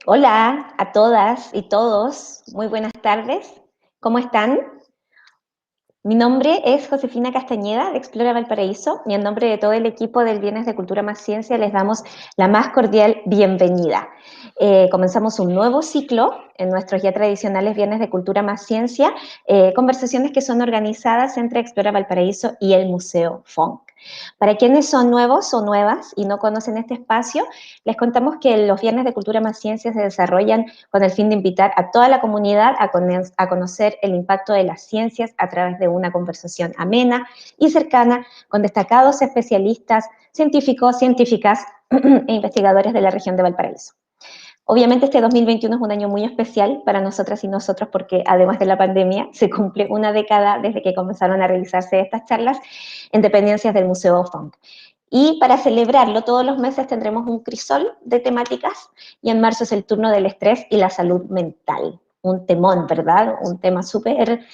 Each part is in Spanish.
Hola a todas y todos, muy buenas tardes, ¿cómo están? Mi nombre es Josefina Castañeda de Explora Valparaíso y en nombre de todo el equipo del Viernes de Cultura más Ciencia les damos la más cordial bienvenida. Comenzamos un nuevo ciclo en nuestros ya tradicionales Viernes de Cultura más Ciencia, conversaciones que son organizadas entre Explora Valparaíso y el Museo Funk. Para quienes son nuevos o nuevas y no conocen este espacio, les contamos que los Viernes de Cultura más Ciencia se desarrollan con el fin de invitar a toda la comunidad a conocer el impacto de las ciencias a través de una conversación amena y cercana con destacados especialistas, científicos, científicas e investigadores de la región de Valparaíso. Obviamente este 2021 es un año muy especial para nosotras y nosotros porque además de la pandemia se cumple una década desde que comenzaron a realizarse estas charlas en dependencias del Museo Funk. Y para celebrarlo, todos los meses tendremos un crisol de temáticas y en marzo es el turno del estrés y la salud mental. Un temón, ¿verdad? Un tema súper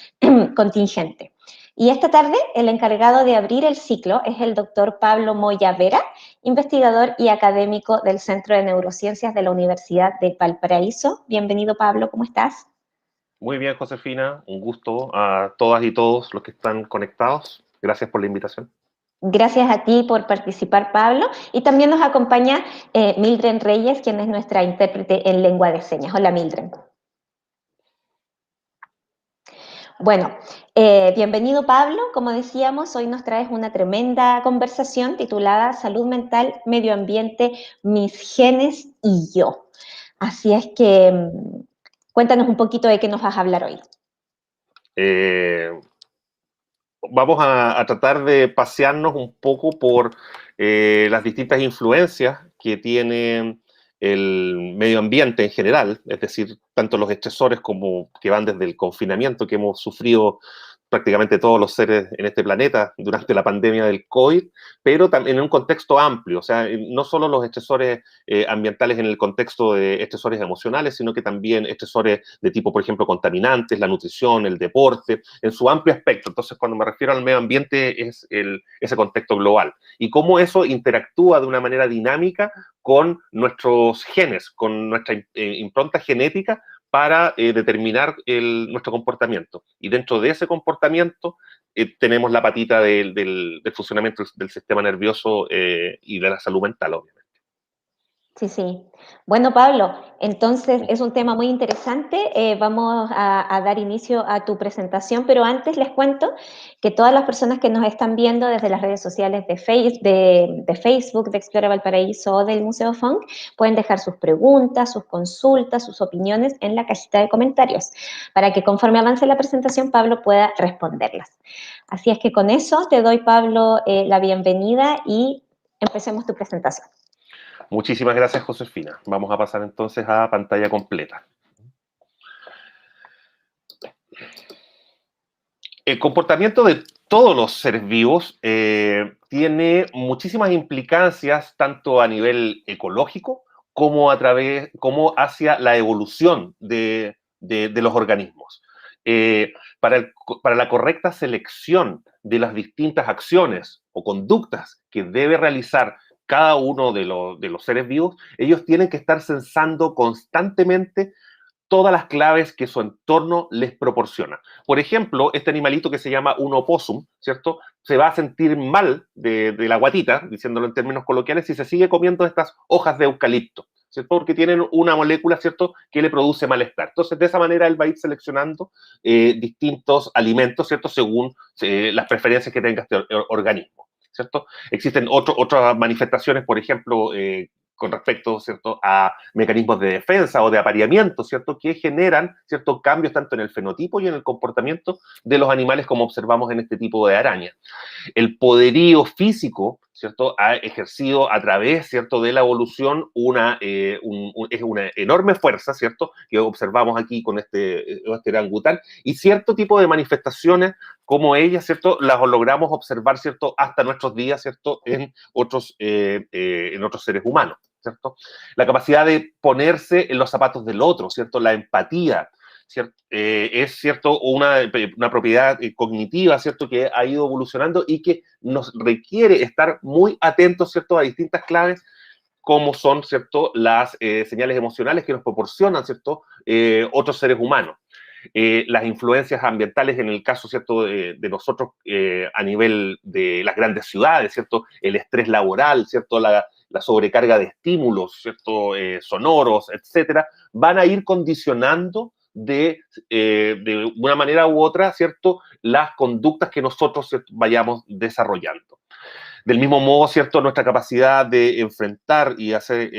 contingente. Y esta tarde el encargado de abrir el ciclo es el doctor Pablo Moya Vera, investigador y académico del Centro de Neurociencias de la Universidad de Valparaíso. Bienvenido, Pablo, ¿cómo estás? Muy bien, Josefina, un gusto a todas y todos los que están conectados. Gracias por la invitación. Gracias a ti por participar, Pablo. Y también nos acompaña Mildred Reyes, quien es nuestra intérprete en lengua de señas. Hola, Mildred. Bueno, bienvenido, Pablo. Como decíamos, hoy nos traes una tremenda conversación titulada Salud Mental, Medio Ambiente, Mis Genes y Yo. Así es que cuéntanos un poquito de qué nos vas a hablar hoy. Eh, Vamos a tratar de pasearnos un poco por las distintas influencias que tiene el medio ambiente en general, es decir, tanto los estresores como que van desde el confinamiento que hemos sufrido prácticamente todos los seres en este planeta durante la pandemia del COVID, pero también en un contexto amplio, o sea, no solo los estresores ambientales en el contexto de estresores emocionales, sino que también estresores de tipo, por ejemplo, contaminantes, la nutrición, el deporte, en su amplio espectro. Entonces, cuando me refiero al medio ambiente es ese contexto global y cómo eso interactúa de una manera dinámica con nuestros genes, con nuestra impronta genética para determinar nuestro comportamiento. Y dentro de ese comportamiento tenemos la patita del funcionamiento del sistema nervioso y de la salud mental, obviamente. Sí, sí. Bueno, Pablo, entonces es un tema muy interesante. Vamos a dar inicio a tu presentación, pero antes les cuento que todas las personas que nos están viendo desde las redes sociales de Facebook, de Explora Valparaíso o del Museo Funk, pueden dejar sus preguntas, sus consultas, sus opiniones en la cajita de comentarios, para que conforme avance la presentación, Pablo pueda responderlas. Así es que con eso te doy, Pablo, la bienvenida y empecemos tu presentación. Muchísimas gracias, Josefina. Vamos a pasar entonces a pantalla completa. El comportamiento de todos los seres vivos tiene muchísimas implicancias tanto a nivel ecológico como como hacia la evolución de los organismos. Para la correcta selección de las distintas acciones o conductas que debe realizar cada uno de los seres vivos, ellos tienen que estar sensando constantemente todas las claves que su entorno les proporciona. Por ejemplo, este animalito que se llama un opossum, ¿cierto? Se va a sentir mal de la guatita, diciéndolo en términos coloquiales, si se sigue comiendo estas hojas de eucalipto, ¿cierto? Porque tienen una molécula, ¿cierto?, que le produce malestar. Entonces, de esa manera, él va a ir seleccionando distintos alimentos, ¿cierto?, según las preferencias que tenga este organismo, ¿cierto? Existen otras manifestaciones, por ejemplo, con respecto, ¿cierto?, a mecanismos de defensa o de apareamiento, ¿cierto?, que generan, ¿cierto?, cambios tanto en el fenotipo y en el comportamiento de los animales como observamos en este tipo de arañas. El poderío físico, ¿cierto?, ha ejercido a través, ¿cierto?, de la evolución es una enorme fuerza, ¿cierto?, que observamos aquí con este orangután, y cierto tipo de manifestaciones como ellas, ¿cierto?, las logramos observar, ¿cierto?, hasta nuestros días, ¿cierto?, en otros seres humanos, ¿cierto? La capacidad de ponerse en los zapatos del otro, ¿cierto?, la empatía, ¿cierto? Es, ¿cierto?, una propiedad cognitiva, ¿cierto?, que ha ido evolucionando y que nos requiere estar muy atentos, ¿cierto?, a distintas claves como son, ¿cierto?, las señales emocionales que nos proporcionan, ¿cierto?, otros seres humanos. Las influencias ambientales en el caso, ¿cierto?, de nosotros a nivel de las grandes ciudades, ¿cierto?, el estrés laboral, ¿cierto?, la sobrecarga de estímulos, ¿cierto?, sonoros, etcétera, van a ir condicionando de una manera u otra, ¿cierto?, las conductas que nosotros, ¿cierto?, vayamos desarrollando. Del mismo modo, ¿cierto?, nuestra capacidad de enfrentar y hacer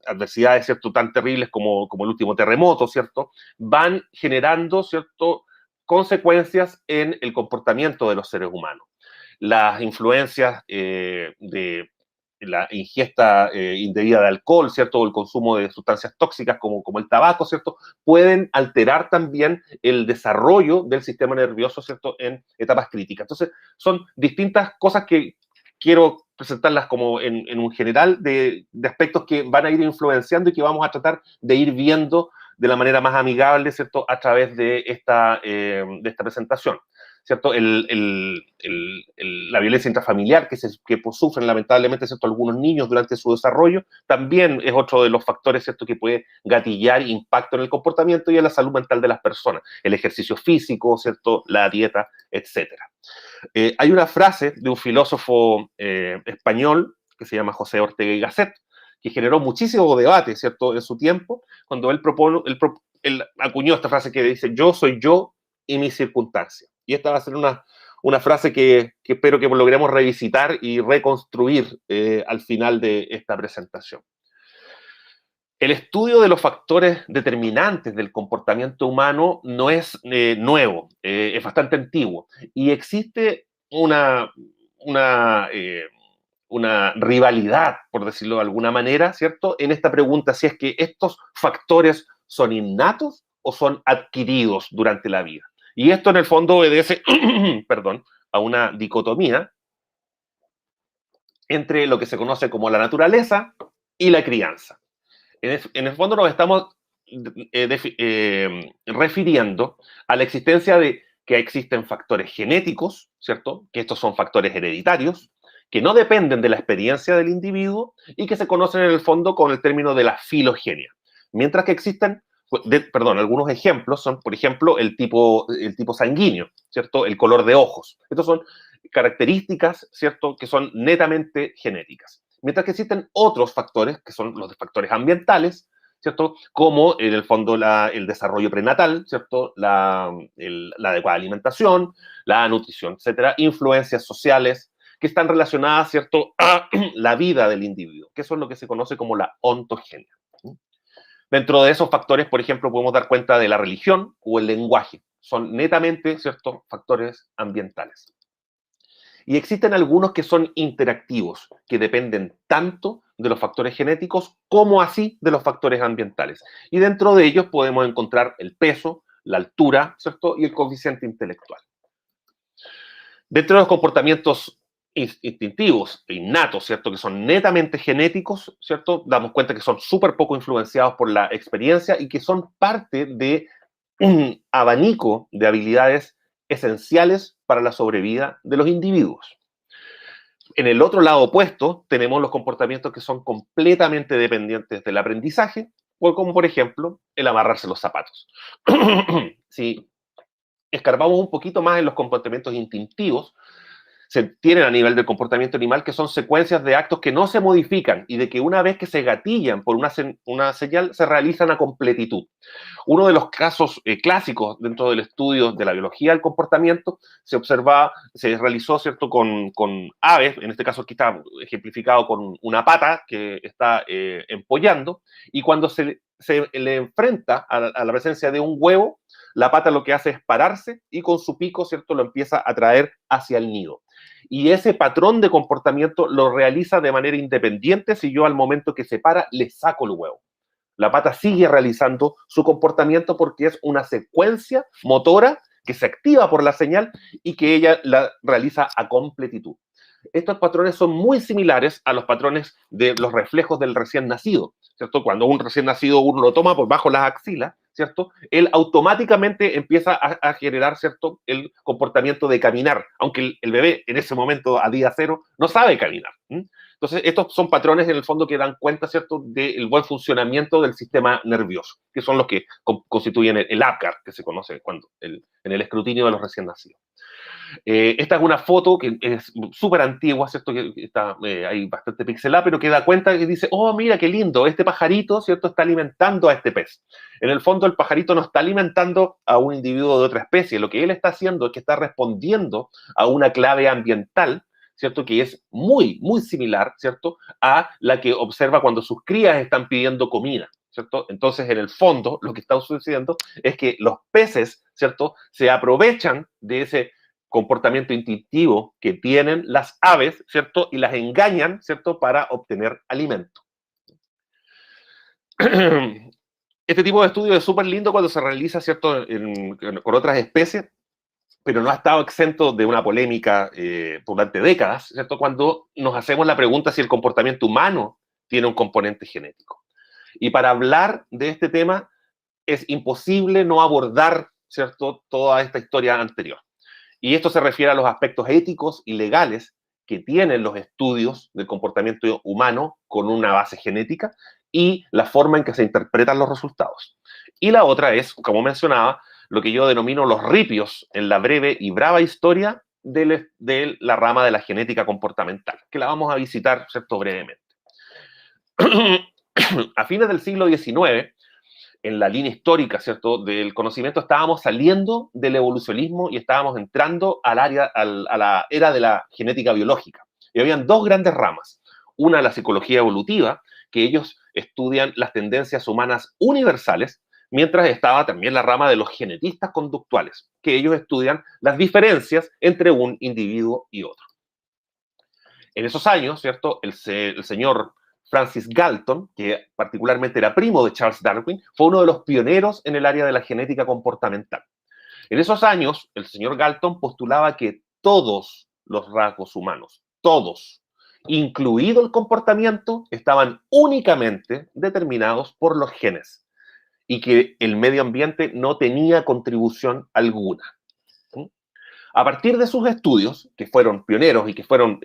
adversidades, ¿cierto?, tan terribles como el último terremoto, ¿cierto?, van generando, ¿cierto?, consecuencias en el comportamiento de los seres humanos. Las influencias de la ingesta indebida de alcohol, ¿cierto?, o el consumo de sustancias tóxicas como el tabaco, ¿cierto?, pueden alterar también el desarrollo del sistema nervioso, ¿cierto?, en etapas críticas. Entonces, son distintas cosas que quiero presentarlas como en un general de aspectos que van a ir influenciando y que vamos a tratar de ir viendo de la manera más amigable, ¿cierto?, a través de esta presentación. ¿Cierto? La violencia intrafamiliar que sufren lamentablemente, ¿cierto?, algunos niños durante su desarrollo, también es otro de los factores, ¿cierto?, que puede gatillar impacto en el comportamiento y en la salud mental de las personas. El ejercicio físico, ¿cierto?, la dieta, etcétera. Hay una frase de un filósofo español que se llama José Ortega y Gasset, que generó muchísimo debate, ¿cierto?, en su tiempo, cuando él acuñó esta frase que dice: yo soy yo y mis circunstancias. Y esta va a ser una frase que espero que logremos revisitar y reconstruir al final de esta presentación. El estudio de los factores determinantes del comportamiento humano no es nuevo, es bastante antiguo. Y existe una rivalidad, por decirlo de alguna manera, ¿cierto?, en esta pregunta, si es que estos factores son innatos o son adquiridos durante la vida. Y esto en el fondo obedece, perdón, a una dicotomía entre lo que se conoce como la naturaleza y la crianza. En el fondo nos estamos refiriendo a la existencia de que existen factores genéticos, ¿cierto?, que estos son factores hereditarios, que no dependen de la experiencia del individuo y que se conocen en el fondo con el término de la filogenia. Mientras que existen, algunos ejemplos son, por ejemplo, el tipo sanguíneo, ¿cierto?, el color de ojos. Estos son características, ¿cierto?, que son netamente genéticas. Mientras que existen otros factores, que son los factores ambientales, ¿cierto?, como en el fondo el desarrollo prenatal, ¿cierto?, la adecuada alimentación, la nutrición, etcétera, influencias sociales que están relacionadas, ¿cierto?, a la vida del individuo, que eso es lo que se conoce como la ontogenia. Dentro de esos factores, por ejemplo, podemos dar cuenta de la religión o el lenguaje. Son netamente, ¿cierto?, factores ambientales. Y existen algunos que son interactivos, que dependen tanto de los factores genéticos como así de los factores ambientales. Y dentro de ellos podemos encontrar el peso, la altura, ¿cierto?, y el coeficiente intelectual. Dentro de los comportamientos instintivos, innatos, ¿cierto?, que son netamente genéticos, ¿cierto?, damos cuenta que son súper poco influenciados por la experiencia y que son parte de un abanico de habilidades esenciales para la sobrevida de los individuos. En el otro lado opuesto, tenemos los comportamientos que son completamente dependientes del aprendizaje, como por ejemplo el amarrarse los zapatos. Si escarbamos un poquito más en los comportamientos instintivos, se tienen a nivel del comportamiento animal que son secuencias de actos que no se modifican y de que una vez que se gatillan por una señal se realizan a completitud. Uno de los casos clásicos dentro del estudio de la biología del comportamiento se realizó, ¿cierto?, con aves, en este caso aquí está ejemplificado con una pata que está empollando, y cuando se le enfrenta a la presencia de un huevo, la pata lo que hace es pararse y con su pico, ¿cierto?, lo empieza a traer hacia el nido. Y ese patrón de comportamiento lo realiza de manera independiente si yo al momento que se para le saco el huevo. La pata sigue realizando su comportamiento porque es una secuencia motora que se activa por la señal y que ella la realiza a completitud. Estos patrones son muy similares a los patrones de los reflejos del recién nacido, ¿cierto? Cuando un recién nacido uno lo toma por bajo las axilas, ¿cierto?, él automáticamente empieza a generar, ¿cierto?, el comportamiento de caminar, aunque el bebé en ese momento, a día cero, no sabe caminar. Entonces, estos son patrones en el fondo que dan cuenta, ¿cierto?, del buen funcionamiento del sistema nervioso, que son los que constituyen el APGAR, que se conoce en el escrutinio de los recién nacidos. Esta es una foto que es súper antigua, ¿cierto? Que está ahí bastante pixelada, pero que da cuenta que dice, oh, mira qué lindo, este pajarito, ¿cierto?, está alimentando a este pez. En el fondo, el pajarito no está alimentando a un individuo de otra especie. Lo que él está haciendo es que está respondiendo a una clave ambiental, ¿cierto?, que es muy, muy similar, ¿cierto?, a la que observa cuando sus crías están pidiendo comida, ¿cierto? Entonces, en el fondo, lo que está sucediendo es que los peces, ¿cierto?, se aprovechan de ese comportamiento instintivo que tienen las aves, ¿cierto?, y las engañan, ¿cierto?, para obtener alimento. Este tipo de estudio es súper lindo cuando se realiza, ¿cierto?, con otras especies, pero no ha estado exento de una polémica durante décadas, ¿cierto?, cuando nos hacemos la pregunta si el comportamiento humano tiene un componente genético. Y para hablar de este tema es imposible no abordar, ¿cierto?, toda esta historia anterior. Y esto se refiere a los aspectos éticos y legales que tienen los estudios del comportamiento humano con una base genética y la forma en que se interpretan los resultados. Y la otra es, como mencionaba, lo que yo denomino los ripios en la breve y brava historia de la rama de la genética comportamental, que la vamos a visitar, ¿cierto?, brevemente. A fines del siglo XIX, en la línea histórica, ¿cierto?, del conocimiento, estábamos saliendo del evolucionismo y estábamos entrando a la era de la genética biológica. Y habían dos grandes ramas. Una, la psicología evolutiva, que ellos estudian las tendencias humanas universales, mientras estaba también la rama de los genetistas conductuales, que ellos estudian las diferencias entre un individuo y otro. En esos años, ¿cierto?, el señor Francis Galton, que particularmente era primo de Charles Darwin, fue uno de los pioneros en el área de la genética comportamental. En esos años, el señor Galton postulaba que todos los rasgos humanos, todos, incluido el comportamiento, estaban únicamente determinados por los genes y que el medio ambiente no tenía contribución alguna. A partir de sus estudios, que fueron pioneros y que fueron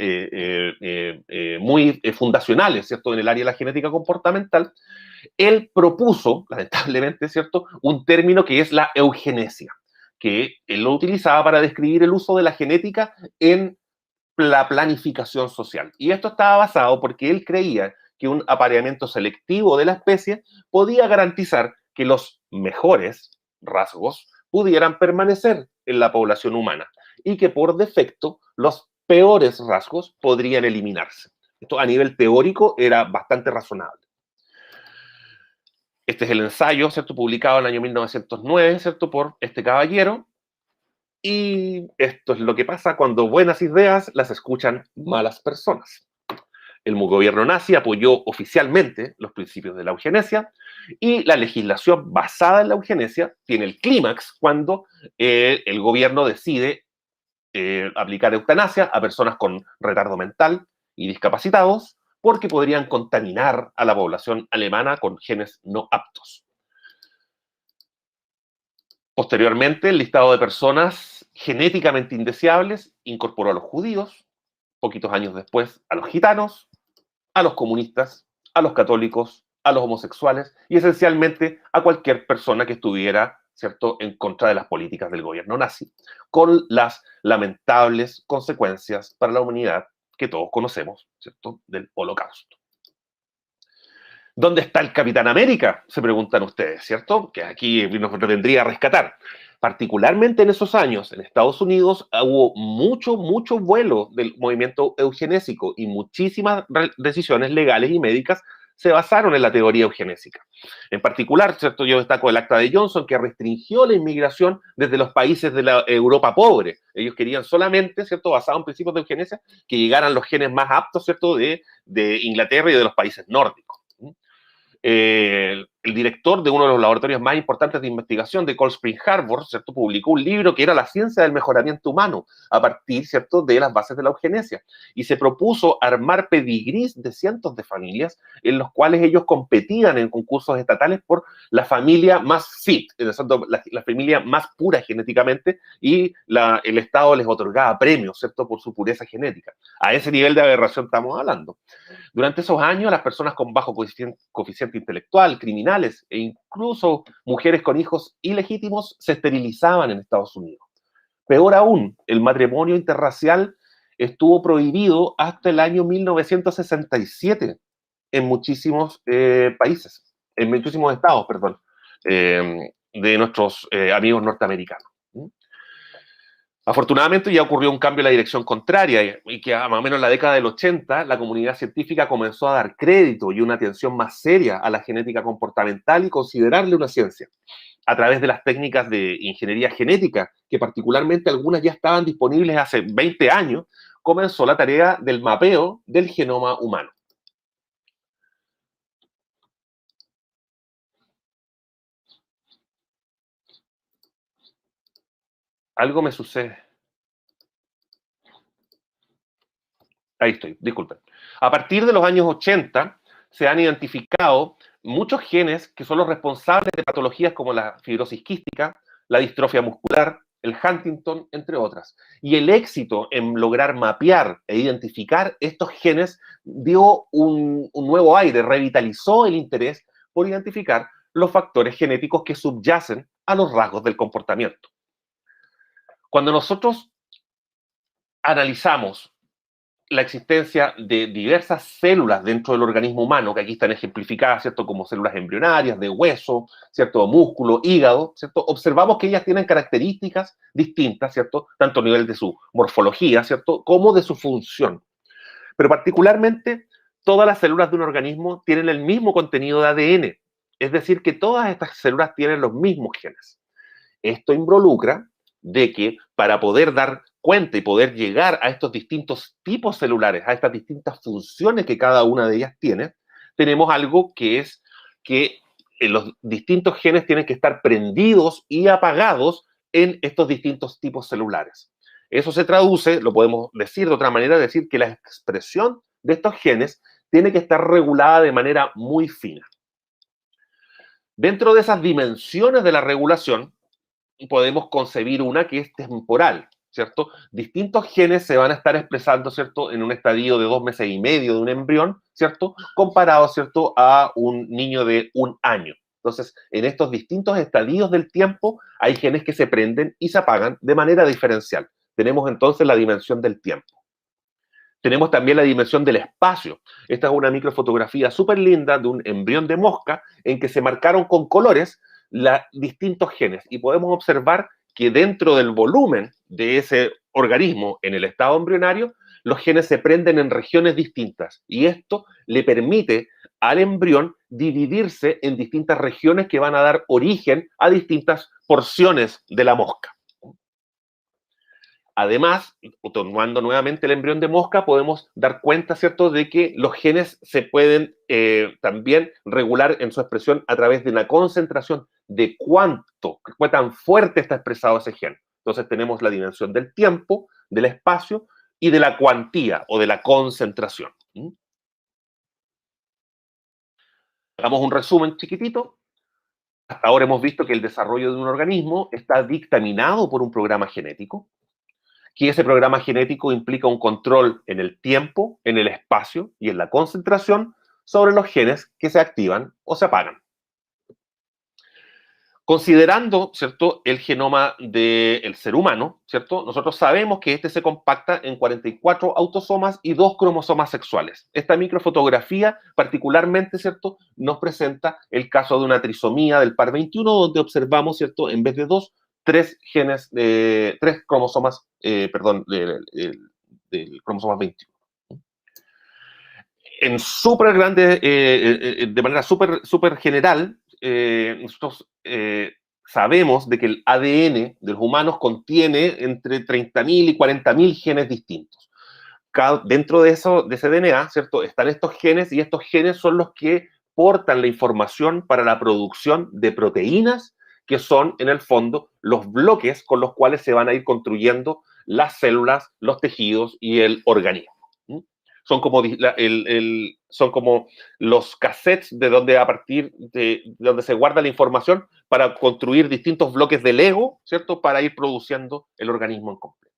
muy fundacionales, ¿cierto?, en el área de la genética comportamental, él propuso, lamentablemente, ¿cierto?, un término que es la eugenesia, que él lo utilizaba para describir el uso de la genética en la planificación social. Y esto estaba basado porque él creía que un apareamiento selectivo de la especie podía garantizar que los mejores rasgos pudieran permanecer en la población humana y que por defecto los peores rasgos podrían eliminarse. Esto a nivel teórico era bastante razonable. Este es el ensayo, ¿cierto?, publicado en el año 1909, ¿cierto?, por este caballero. Y esto es lo que pasa cuando buenas ideas las escuchan malas personas. El gobierno nazi apoyó oficialmente los principios de la eugenesia y la legislación basada en la eugenesia tiene el clímax cuando el gobierno decide aplicar eutanasia a personas con retardo mental y discapacitados porque podrían contaminar a la población alemana con genes no aptos. Posteriormente, el listado de personas genéticamente indeseables incorporó a los judíos, poquitos años después a los gitanos, a los comunistas, a los católicos, a los homosexuales y esencialmente a cualquier persona que estuviera, ¿cierto?, en contra de las políticas del gobierno nazi, con las lamentables consecuencias para la humanidad que todos conocemos, ¿cierto?, del Holocausto. ¿Dónde está el Capitán América? Se preguntan ustedes, ¿cierto? Que aquí nos vendría a rescatar. Particularmente en esos años, en Estados Unidos, hubo mucho vuelo del movimiento eugenésico y muchísimas decisiones legales y médicas se basaron en la teoría eugenésica. En particular, ¿cierto?, yo destaco el Acta de Johnson, que restringió la inmigración desde los países de la Europa pobre. Ellos querían solamente, ¿cierto?, basado en principios de eugenesia, que llegaran los genes más aptos, ¿cierto?, de Inglaterra y de los países nórdicos. el director de uno de los laboratorios más importantes de investigación de Cold Spring Harbor, ¿cierto?, publicó un libro que era La ciencia del mejoramiento humano, a partir, ¿cierto?, de las bases de la eugenesia. Y se propuso armar pedigrís de cientos de familias en los cuales ellos competían en concursos estatales por la familia más fit, la familia más pura genéticamente, y el Estado les otorgaba premios, ¿cierto?, por su pureza genética. A ese nivel de aberración estamos hablando. Durante esos años, las personas con bajo coeficiente intelectual, criminales e incluso mujeres con hijos ilegítimos se esterilizaban en Estados Unidos. Peor aún, el matrimonio interracial estuvo prohibido hasta el año 1967 en muchísimos países, en muchísimos estados, perdón, de nuestros amigos norteamericanos. Afortunadamente ya ocurrió un cambio en la dirección contraria y que más o menos en la década del 80 la comunidad científica comenzó a dar crédito y una atención más seria a la genética comportamental y considerarle una ciencia a través de las técnicas de ingeniería genética, que particularmente algunas ya estaban disponibles hace 20 años, comenzó la tarea del mapeo del genoma humano. Algo me sucede. Ahí estoy, disculpen. A partir de los años 80 se han identificado muchos genes que son los responsables de patologías como la fibrosis quística, la distrofia muscular, el Huntington, entre otras. Y el éxito en lograr mapear e identificar estos genes dio un nuevo aire, revitalizó el interés por identificar los factores genéticos que subyacen a los rasgos del comportamiento. Cuando nosotros analizamos la existencia de diversas células dentro del organismo humano, que aquí están ejemplificadas, ¿cierto?, como células embrionarias, de hueso, ¿cierto?, músculo, hígado, ¿cierto?, observamos que ellas tienen características distintas, ¿cierto?, tanto a nivel de su morfología, ¿cierto?, como de su función. Pero particularmente, todas las células de un organismo tienen el mismo contenido de ADN, es decir, que todas estas células tienen los mismos genes. Esto involucra de que para poder dar cuenta y poder llegar a estos distintos tipos celulares, a estas distintas funciones que cada una de ellas tiene, tenemos algo que es que los distintos genes tienen que estar prendidos y apagados en estos distintos tipos celulares. Eso se traduce, lo podemos decir de otra manera, decir que la expresión de estos genes tiene que estar regulada de manera muy fina. Dentro de esas dimensiones de la regulación, podemos concebir una que es temporal, ¿cierto? Distintos genes se van a estar expresando, ¿cierto?, en un estadio de 2 meses y medio de un embrión, ¿cierto?, comparado, ¿cierto?, a un niño de 1 año. Entonces, en estos distintos estadios del tiempo, hay genes que se prenden y se apagan de manera diferencial. Tenemos entonces la dimensión del tiempo. Tenemos también la dimensión del espacio. Esta es una microfotografía súper linda de un embrión de mosca en que se marcaron con colores distintos genes y podemos observar que dentro del volumen de ese organismo en el estado embrionario, los genes se prenden en regiones distintas y esto le permite al embrión dividirse en distintas regiones que van a dar origen a distintas porciones de la mosca. Además, tomando nuevamente el embrión de mosca, podemos dar cuenta, ¿cierto?, de que los genes se pueden también regular en su expresión a través de una concentración de qué tan fuerte está expresado ese gen. Entonces tenemos la dimensión del tiempo, del espacio y de la cuantía o de la concentración. Hagamos un resumen chiquitito. Hasta ahora hemos visto que el desarrollo de un organismo está dictaminado por un programa genético, que ese programa genético implica un control en el tiempo, en el espacio y en la concentración sobre los genes que se activan o se apagan. Considerando, ¿cierto?, el genoma del ser humano, ¿cierto?, nosotros sabemos que este se compacta en 44 autosomas y 2 cromosomas sexuales. Esta microfotografía particularmente, ¿cierto?, nos presenta el caso de una trisomía del par 21, donde observamos, ¿cierto?, en vez de 2, 3 genes, 3 cromosomas, del cromosoma 21. En súper grande, de manera súper general, nosotros sabemos de que el ADN de los humanos contiene entre 30.000 y 40.000 genes distintos. Dentro de ese DNA, ¿cierto?, están estos genes y estos genes son los que transportan la información para la producción de proteínas, que son, en el fondo, los bloques con los cuales se van a ir construyendo las células, los tejidos y el organismo. Son como los cassettes de donde a partir de donde se guarda la información para construir distintos bloques de Lego, ¿cierto? Para ir produciendo el organismo en completo.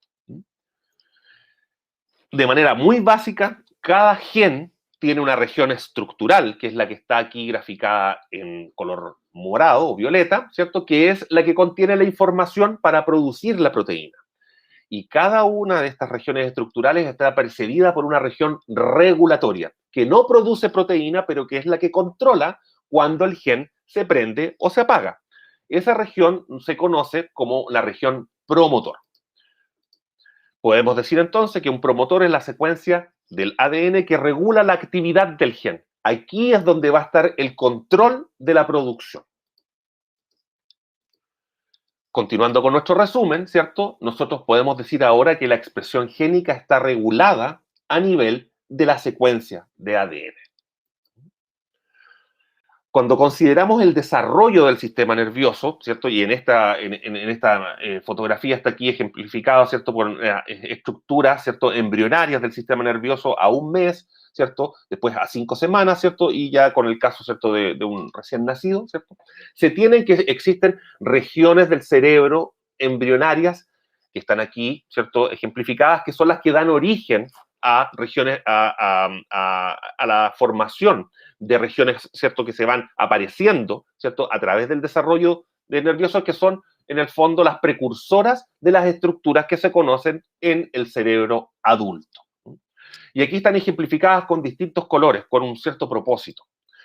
De manera muy básica, cada gen tiene una región estructural, que es la que está aquí graficada en color morado o violeta, ¿cierto? Que es la que contiene la información para producir la proteína. Y cada una de estas regiones estructurales está precedida por una región regulatoria, que no produce proteína, pero que es la que controla cuando el gen se prende o se apaga. Esa región se conoce como la región promotor. Podemos decir entonces que un promotor es la secuencia del ADN que regula la actividad del gen. Aquí es donde va a estar el control de la producción. Continuando con nuestro resumen, ¿cierto? Nosotros podemos decir ahora que la expresión génica está regulada a nivel de la secuencia de ADN. Cuando consideramos el desarrollo del sistema nervioso, ¿cierto? Y en esta fotografía está aquí ejemplificado, ¿cierto? Por estructuras, ¿cierto? Embrionarias del sistema nervioso a un mes, ¿cierto? Después a 5 semanas, ¿cierto? Y ya con el caso, ¿cierto? De un recién nacido, ¿cierto? Se tienen que existen regiones del cerebro embrionarias que están aquí, ¿cierto? Ejemplificadas, que son las que dan origen a regiones, a la formación de regiones, ¿cierto?, que se van apareciendo, ¿cierto?, a través del desarrollo de nerviosos, que son, en el fondo, las precursoras de las estructuras que se conocen en el cerebro adulto. Y aquí están ejemplificadas con distintos colores, con un cierto propósito.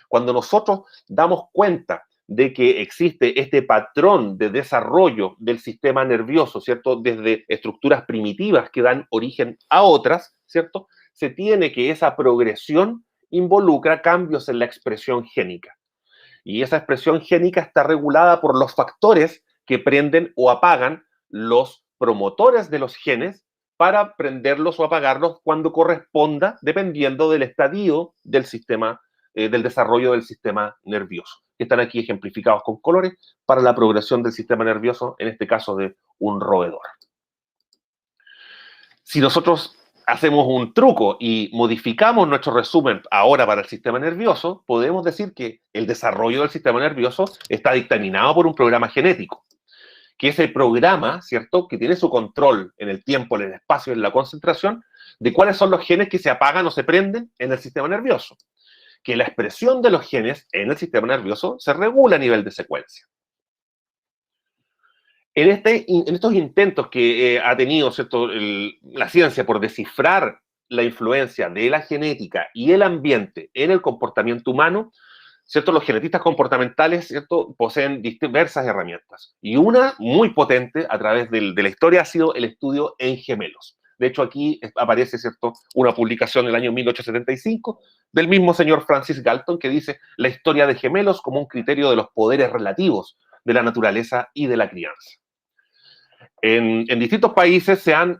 Cuando nosotros damos cuenta de que existe este patrón de desarrollo del sistema nervioso, ¿cierto?, desde estructuras primitivas que dan origen a otras, ¿cierto?, se tiene que esa progresión involucra cambios en la expresión génica. Y esa expresión génica está regulada por los factores que prenden o apagan los promotores de los genes para prenderlos o apagarlos cuando corresponda, dependiendo del estadio del sistema, del desarrollo del sistema nervioso, que están aquí ejemplificados con colores para la progresión del sistema nervioso, en este caso de un roedor. Si nosotros hacemos un truco y modificamos nuestro resumen ahora para el sistema nervioso, podemos decir que el desarrollo del sistema nervioso está dictaminado por un programa genético, que es el programa, ¿cierto?, que tiene su control en el tiempo, en el espacio, en la concentración, de cuáles son los genes que se apagan o se prenden en el sistema nervioso. Que la expresión de los genes en el sistema nervioso se regula a nivel de secuencia. En estos intentos que ha tenido, ¿cierto?, la ciencia por descifrar la influencia de la genética y el ambiente en el comportamiento humano, ¿cierto?, los genetistas comportamentales, ¿cierto?, poseen diversas herramientas. Y una muy potente a través de la historia ha sido el estudio en gemelos. De hecho, aquí aparece, ¿cierto?, una publicación del año 1875 del mismo señor Francis Galton que dice la historia de gemelos como un criterio de los poderes relativos de la naturaleza y de la crianza. En distintos países se han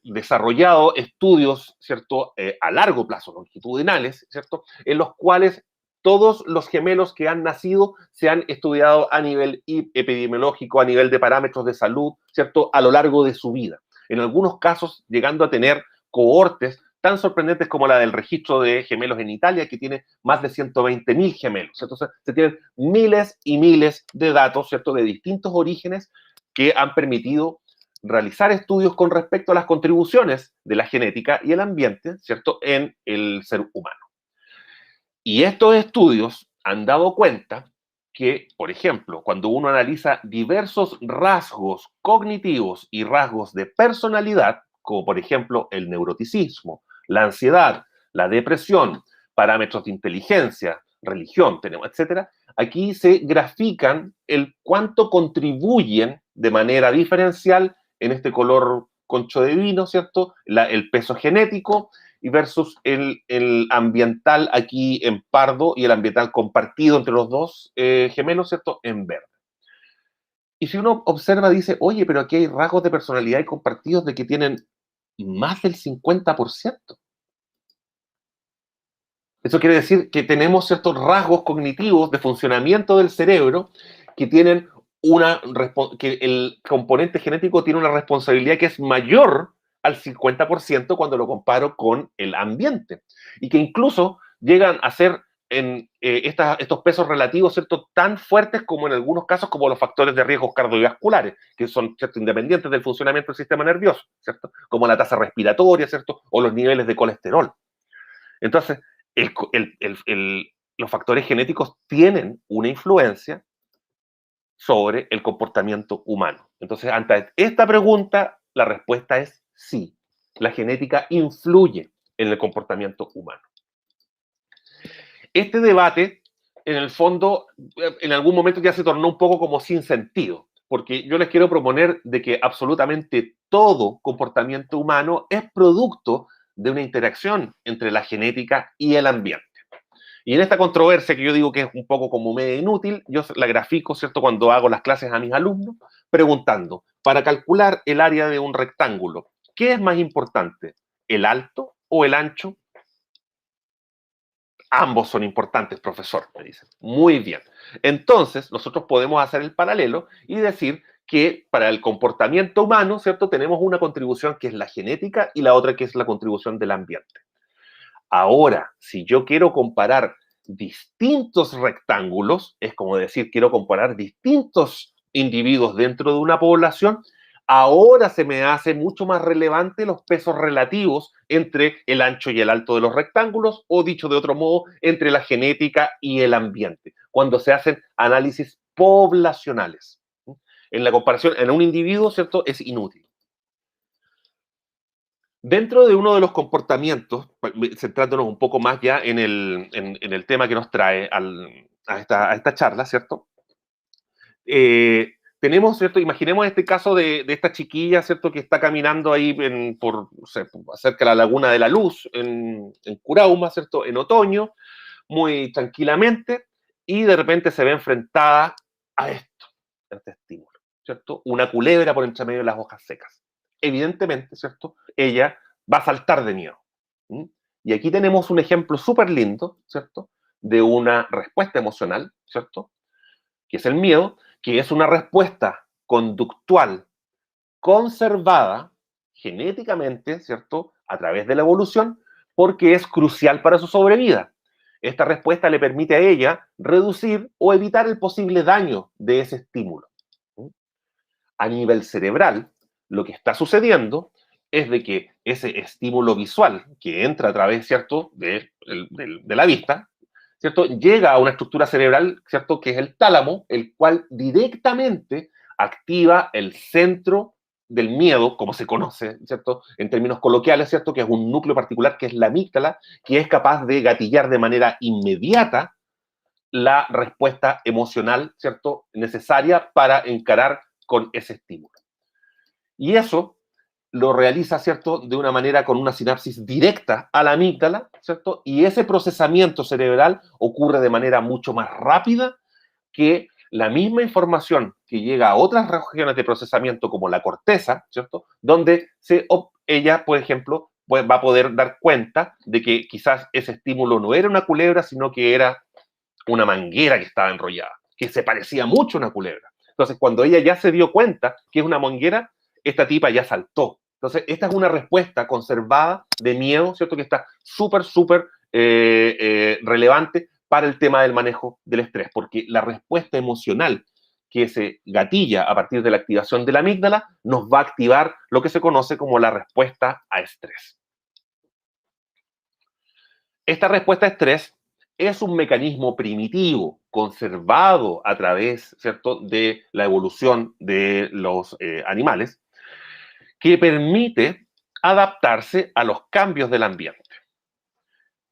desarrollado estudios, ¿cierto?, a largo plazo, longitudinales, ¿cierto?, en los cuales todos los gemelos que han nacido se han estudiado a nivel epidemiológico, a nivel de parámetros de salud, ¿cierto?, a lo largo de su vida. En algunos casos, llegando a tener cohortes tan sorprendentes como la del registro de gemelos en Italia, que tiene más de 120.000 gemelos. Entonces, se tienen miles y miles de datos, ¿cierto?, de distintos orígenes que han permitido realizar estudios con respecto a las contribuciones de la genética y el ambiente, ¿cierto?, en el ser humano. Y estos estudios han dado cuenta que, por ejemplo, cuando uno analiza diversos rasgos cognitivos y rasgos de personalidad, como por ejemplo el neuroticismo, la ansiedad, la depresión, parámetros de inteligencia, religión, etcétera, aquí se grafican el cuánto contribuyen de manera diferencial en este color concho de vino, ¿cierto?, el peso genético y versus el ambiental aquí en pardo y el ambiental compartido entre los dos gemelos, ¿cierto?, en verde. Y si uno observa, dice, oye, pero aquí hay rasgos de personalidad y compartidos de que tienen más del 50%. Eso quiere decir que tenemos ciertos rasgos cognitivos de funcionamiento del cerebro que tienen que el componente genético tiene una responsabilidad que es mayor al 50% cuando lo comparo con el ambiente. Y que incluso llegan a ser estos pesos relativos, ¿cierto?, tan fuertes como en algunos casos como los factores de riesgo cardiovasculares, que son, ¿cierto?, independientes del funcionamiento del sistema nervioso, ¿cierto?, como la tasa respiratoria, ¿cierto?, o los niveles de colesterol. Entonces, los factores genéticos tienen una influencia sobre el comportamiento humano. Entonces, ante esta pregunta, la respuesta es sí. La genética influye en el comportamiento humano. Este debate, en el fondo, en algún momento ya se tornó un poco como sin sentido, porque yo les quiero proponer de que absolutamente todo comportamiento humano es producto de una interacción entre la genética y el ambiente. Y en esta controversia que yo digo que es un poco como media inútil, yo la grafico, ¿cierto?, cuando hago las clases a mis alumnos, preguntando, para calcular el área de un rectángulo, ¿qué es más importante, el alto o el ancho? Ambos son importantes, profesor, me dicen. Muy bien. Entonces, nosotros podemos hacer el paralelo y decir que para el comportamiento humano, ¿cierto?, tenemos una contribución que es la genética y la otra que es la contribución del ambiente. Ahora, si yo quiero comparar distintos rectángulos, es como decir, quiero comparar distintos individuos dentro de una población, ahora se me hace mucho más relevante los pesos relativos entre el ancho y el alto de los rectángulos, o dicho de otro modo, entre la genética y el ambiente, cuando se hacen análisis poblacionales. En la comparación en un individuo, ¿cierto?, es inútil. Dentro de uno de los comportamientos, centrándonos un poco más ya en el tema que nos trae a esta charla, ¿cierto? Tenemos, ¿cierto? Imaginemos este caso de esta chiquilla, ¿cierto?, que está caminando ahí cerca de la Laguna de la Luz, en Curauma, ¿cierto?, en otoño, muy tranquilamente, y de repente se ve enfrentada a este estímulo, ¿cierto? Una culebra por entre medio de las hojas secas. Evidentemente, ¿cierto?, ella va a saltar de miedo. ¿Mm? Y aquí tenemos un ejemplo súper lindo, ¿cierto?, de una respuesta emocional, ¿cierto?, que es el miedo, que es una respuesta conductual conservada genéticamente, ¿cierto?, a través de la evolución, porque es crucial para su sobrevida. Esta respuesta le permite a ella reducir o evitar el posible daño de ese estímulo. A nivel cerebral, lo que está sucediendo es de que ese estímulo visual que entra a través, ¿cierto?, de la vista, ¿cierto?, llega a una estructura cerebral, ¿cierto?, que es el tálamo, el cual directamente activa el centro del miedo, como se conoce, ¿cierto?, en términos coloquiales, ¿cierto?, que es un núcleo particular que es la amígdala, que es capaz de gatillar de manera inmediata la respuesta emocional, ¿cierto?, necesaria para encarar con ese estímulo. Y eso lo realiza, ¿cierto?, de una manera con una sinapsis directa a la amígdala, ¿cierto? Y ese procesamiento cerebral ocurre de manera mucho más rápida que la misma información que llega a otras regiones de procesamiento como la corteza, ¿cierto?, donde ella, por ejemplo, va a poder dar cuenta de que quizás ese estímulo no era una culebra, sino que era una manguera que estaba enrollada, que se parecía mucho a una culebra. Entonces, cuando ella ya se dio cuenta que es una manguera, esta tipa ya saltó. Entonces, esta es una respuesta conservada de miedo, ¿cierto?, que está súper relevante para el tema del manejo del estrés, porque la respuesta emocional que se gatilla a partir de la activación de la amígdala nos va a activar lo que se conoce como la respuesta a estrés. Esta respuesta a estrés es un mecanismo primitivo, conservado a través, ¿cierto?, de la evolución de los animales, que permite adaptarse a los cambios del ambiente.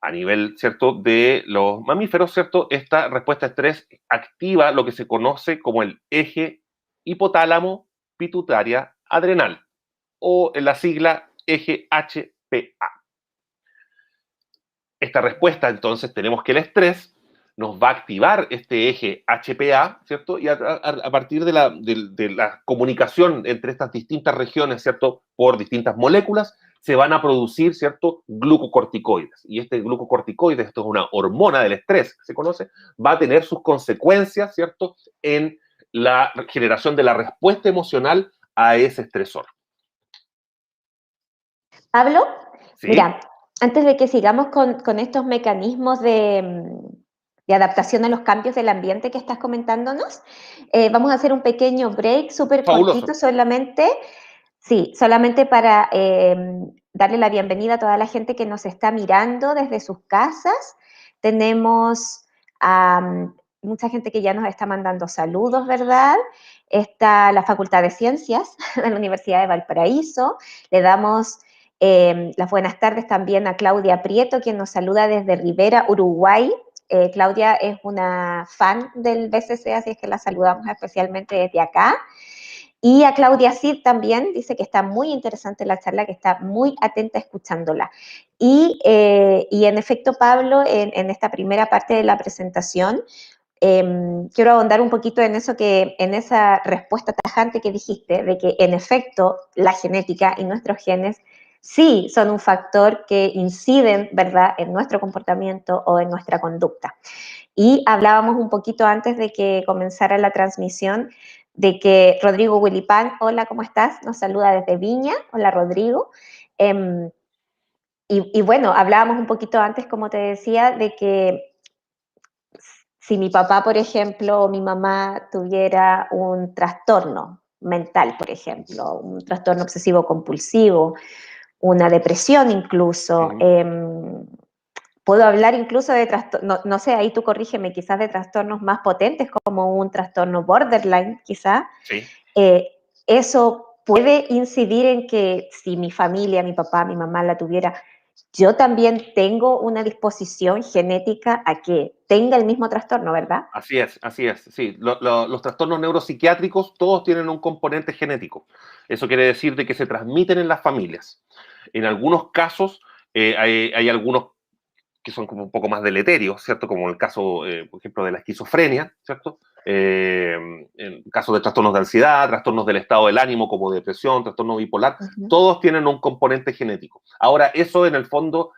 A nivel, ¿cierto?, de los mamíferos, ¿cierto?, esta respuesta a estrés activa lo que se conoce como el eje hipotálamo pituitaria adrenal, o en la sigla eje HPA. Esta respuesta, entonces, tenemos que el estrés nos va a activar este eje HPA, ¿cierto? Y a partir de la comunicación entre estas distintas regiones, ¿cierto?, por distintas moléculas, se van a producir, ¿cierto?, glucocorticoides. Y este glucocorticoides, esto es una hormona del estrés, que se conoce, va a tener sus consecuencias, ¿cierto?, en la generación de la respuesta emocional a ese estresor. Pablo, ¿Sí? mira, antes de que sigamos con estos mecanismos de adaptación a los cambios del ambiente que estás comentándonos, vamos a hacer un pequeño break súper cortito Fabuloso. solamente. Sí, solamente para darle la bienvenida a toda la gente que nos está mirando desde sus casas. Tenemos a mucha gente que ya nos está mandando saludos, ¿verdad? Está la Facultad de Ciencias de la Universidad de Valparaíso. Le damos las buenas tardes también a Claudia Prieto, quien nos saluda desde Rivera, Uruguay. Claudia es una fan del BCC, así es que la saludamos especialmente desde acá. Y a Claudia Cid también, dice que está muy interesante la charla, que está muy atenta escuchándola. Y en efecto, Pablo, en esta primera parte de la presentación, quiero ahondar un poquito en eso en esa respuesta tajante que dijiste, de que en efecto la genética y nuestros genes sí son un factor que inciden, ¿verdad?, en nuestro comportamiento o en nuestra conducta. Y hablábamos un poquito antes de que comenzara la transmisión de que Rodrigo Wilipán, hola, ¿cómo estás? Nos saluda desde Viña. Hola, Rodrigo. Eh, y bueno, hablábamos un poquito antes, como te decía, de que si mi papá, por ejemplo, o mi mamá tuviera un trastorno mental, por ejemplo, un trastorno obsesivo compulsivo, una depresión incluso, puedo hablar incluso de trastornos, no sé, ahí tú corrígeme, quizás de trastornos más potentes como un trastorno borderline, quizás. Sí. Eh, eso puede incidir en que si mi familia, mi papá, mi mamá la tuviera, yo también tengo una disposición genética a que tenga el mismo trastorno, ¿verdad? Así es, sí. Los trastornos neuropsiquiátricos todos tienen un componente genético. Eso quiere decir de que se transmiten en las familias. En algunos casos hay algunos que son como un poco más deleterios, ¿cierto? Como el caso, por ejemplo, de la esquizofrenia, ¿cierto? En casos de trastornos de ansiedad, trastornos del estado del ánimo como depresión, trastorno bipolar, Uh-huh. todos tienen un componente genético. Ahora, eso en el fondo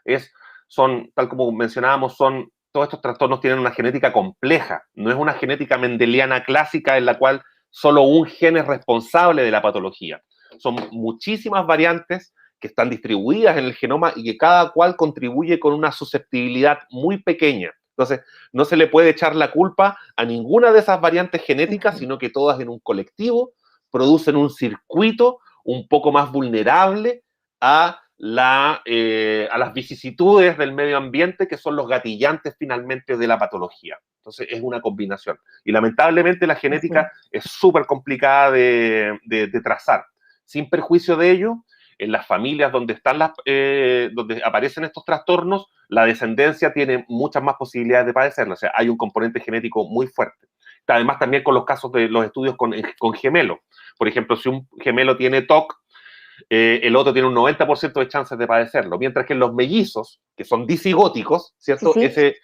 son, tal como mencionábamos, todos estos trastornos tienen una genética compleja, no es una genética mendeliana clásica en la cual solo un gen es responsable de la patología. Son muchísimas variantes que están distribuidas en el genoma y que cada cual contribuye con una susceptibilidad muy pequeña. Entonces, no se le puede echar la culpa a ninguna de esas variantes genéticas, Uh-huh. sino que todas en un colectivo producen un circuito un poco más vulnerable a las vicisitudes del medio ambiente, que son los gatillantes finalmente de la patología. Entonces, es una combinación. Y lamentablemente la Uh-huh. genética es súper complicada de trazar. Sin perjuicio de ello, en las familias donde aparecen estos trastornos, la descendencia tiene muchas más posibilidades de padecerlo. O sea, hay un componente genético muy fuerte. Además, también con los casos de los estudios con gemelos. Por ejemplo, si un gemelo tiene TOC, el otro tiene un 90% de chances de padecerlo. Mientras que en los mellizos, que son disigóticos, Sí, ¿cierto? sí.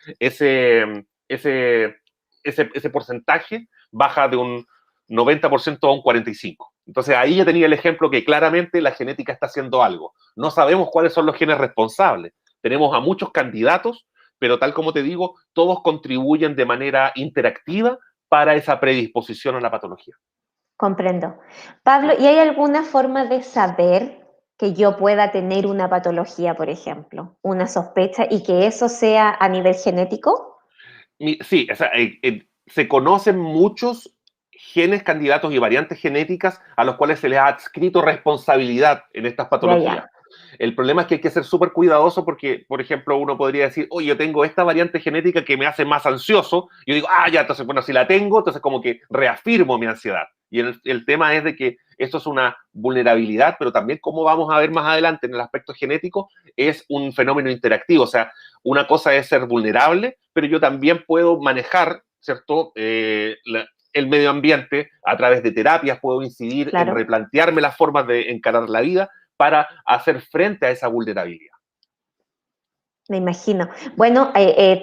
Ese porcentaje baja de un 90% a un 45%. Entonces ahí ya tenía el ejemplo que claramente la genética está haciendo algo. No sabemos cuáles son los genes responsables. Tenemos a muchos candidatos, pero tal como te digo, todos contribuyen de manera interactiva para esa predisposición a la patología. Comprendo. Pablo, ¿y hay alguna forma de saber que yo pueda tener una patología, por ejemplo, una sospecha, y que eso sea a nivel genético? Sí, o sea, se conocen muchos genes candidatos y variantes genéticas a los cuales se les ha adscrito responsabilidad en estas Ya, patologías. ya. El problema es que hay que ser súper cuidadoso porque, por ejemplo, uno podría decir, oye, yo tengo esta variante genética que me hace más ansioso. Y yo digo, ya, entonces, bueno, si la tengo, entonces como que reafirmo mi ansiedad. Y el tema es de que esto es una vulnerabilidad, pero también, como vamos a ver más adelante en el aspecto genético, es un fenómeno interactivo. O sea, una cosa es ser vulnerable, pero yo también puedo manejar, ¿cierto? El medio ambiente a través de terapias, puedo incidir en Claro. replantearme las formas de encarar la vida para hacer frente a esa vulnerabilidad. Me imagino. Bueno,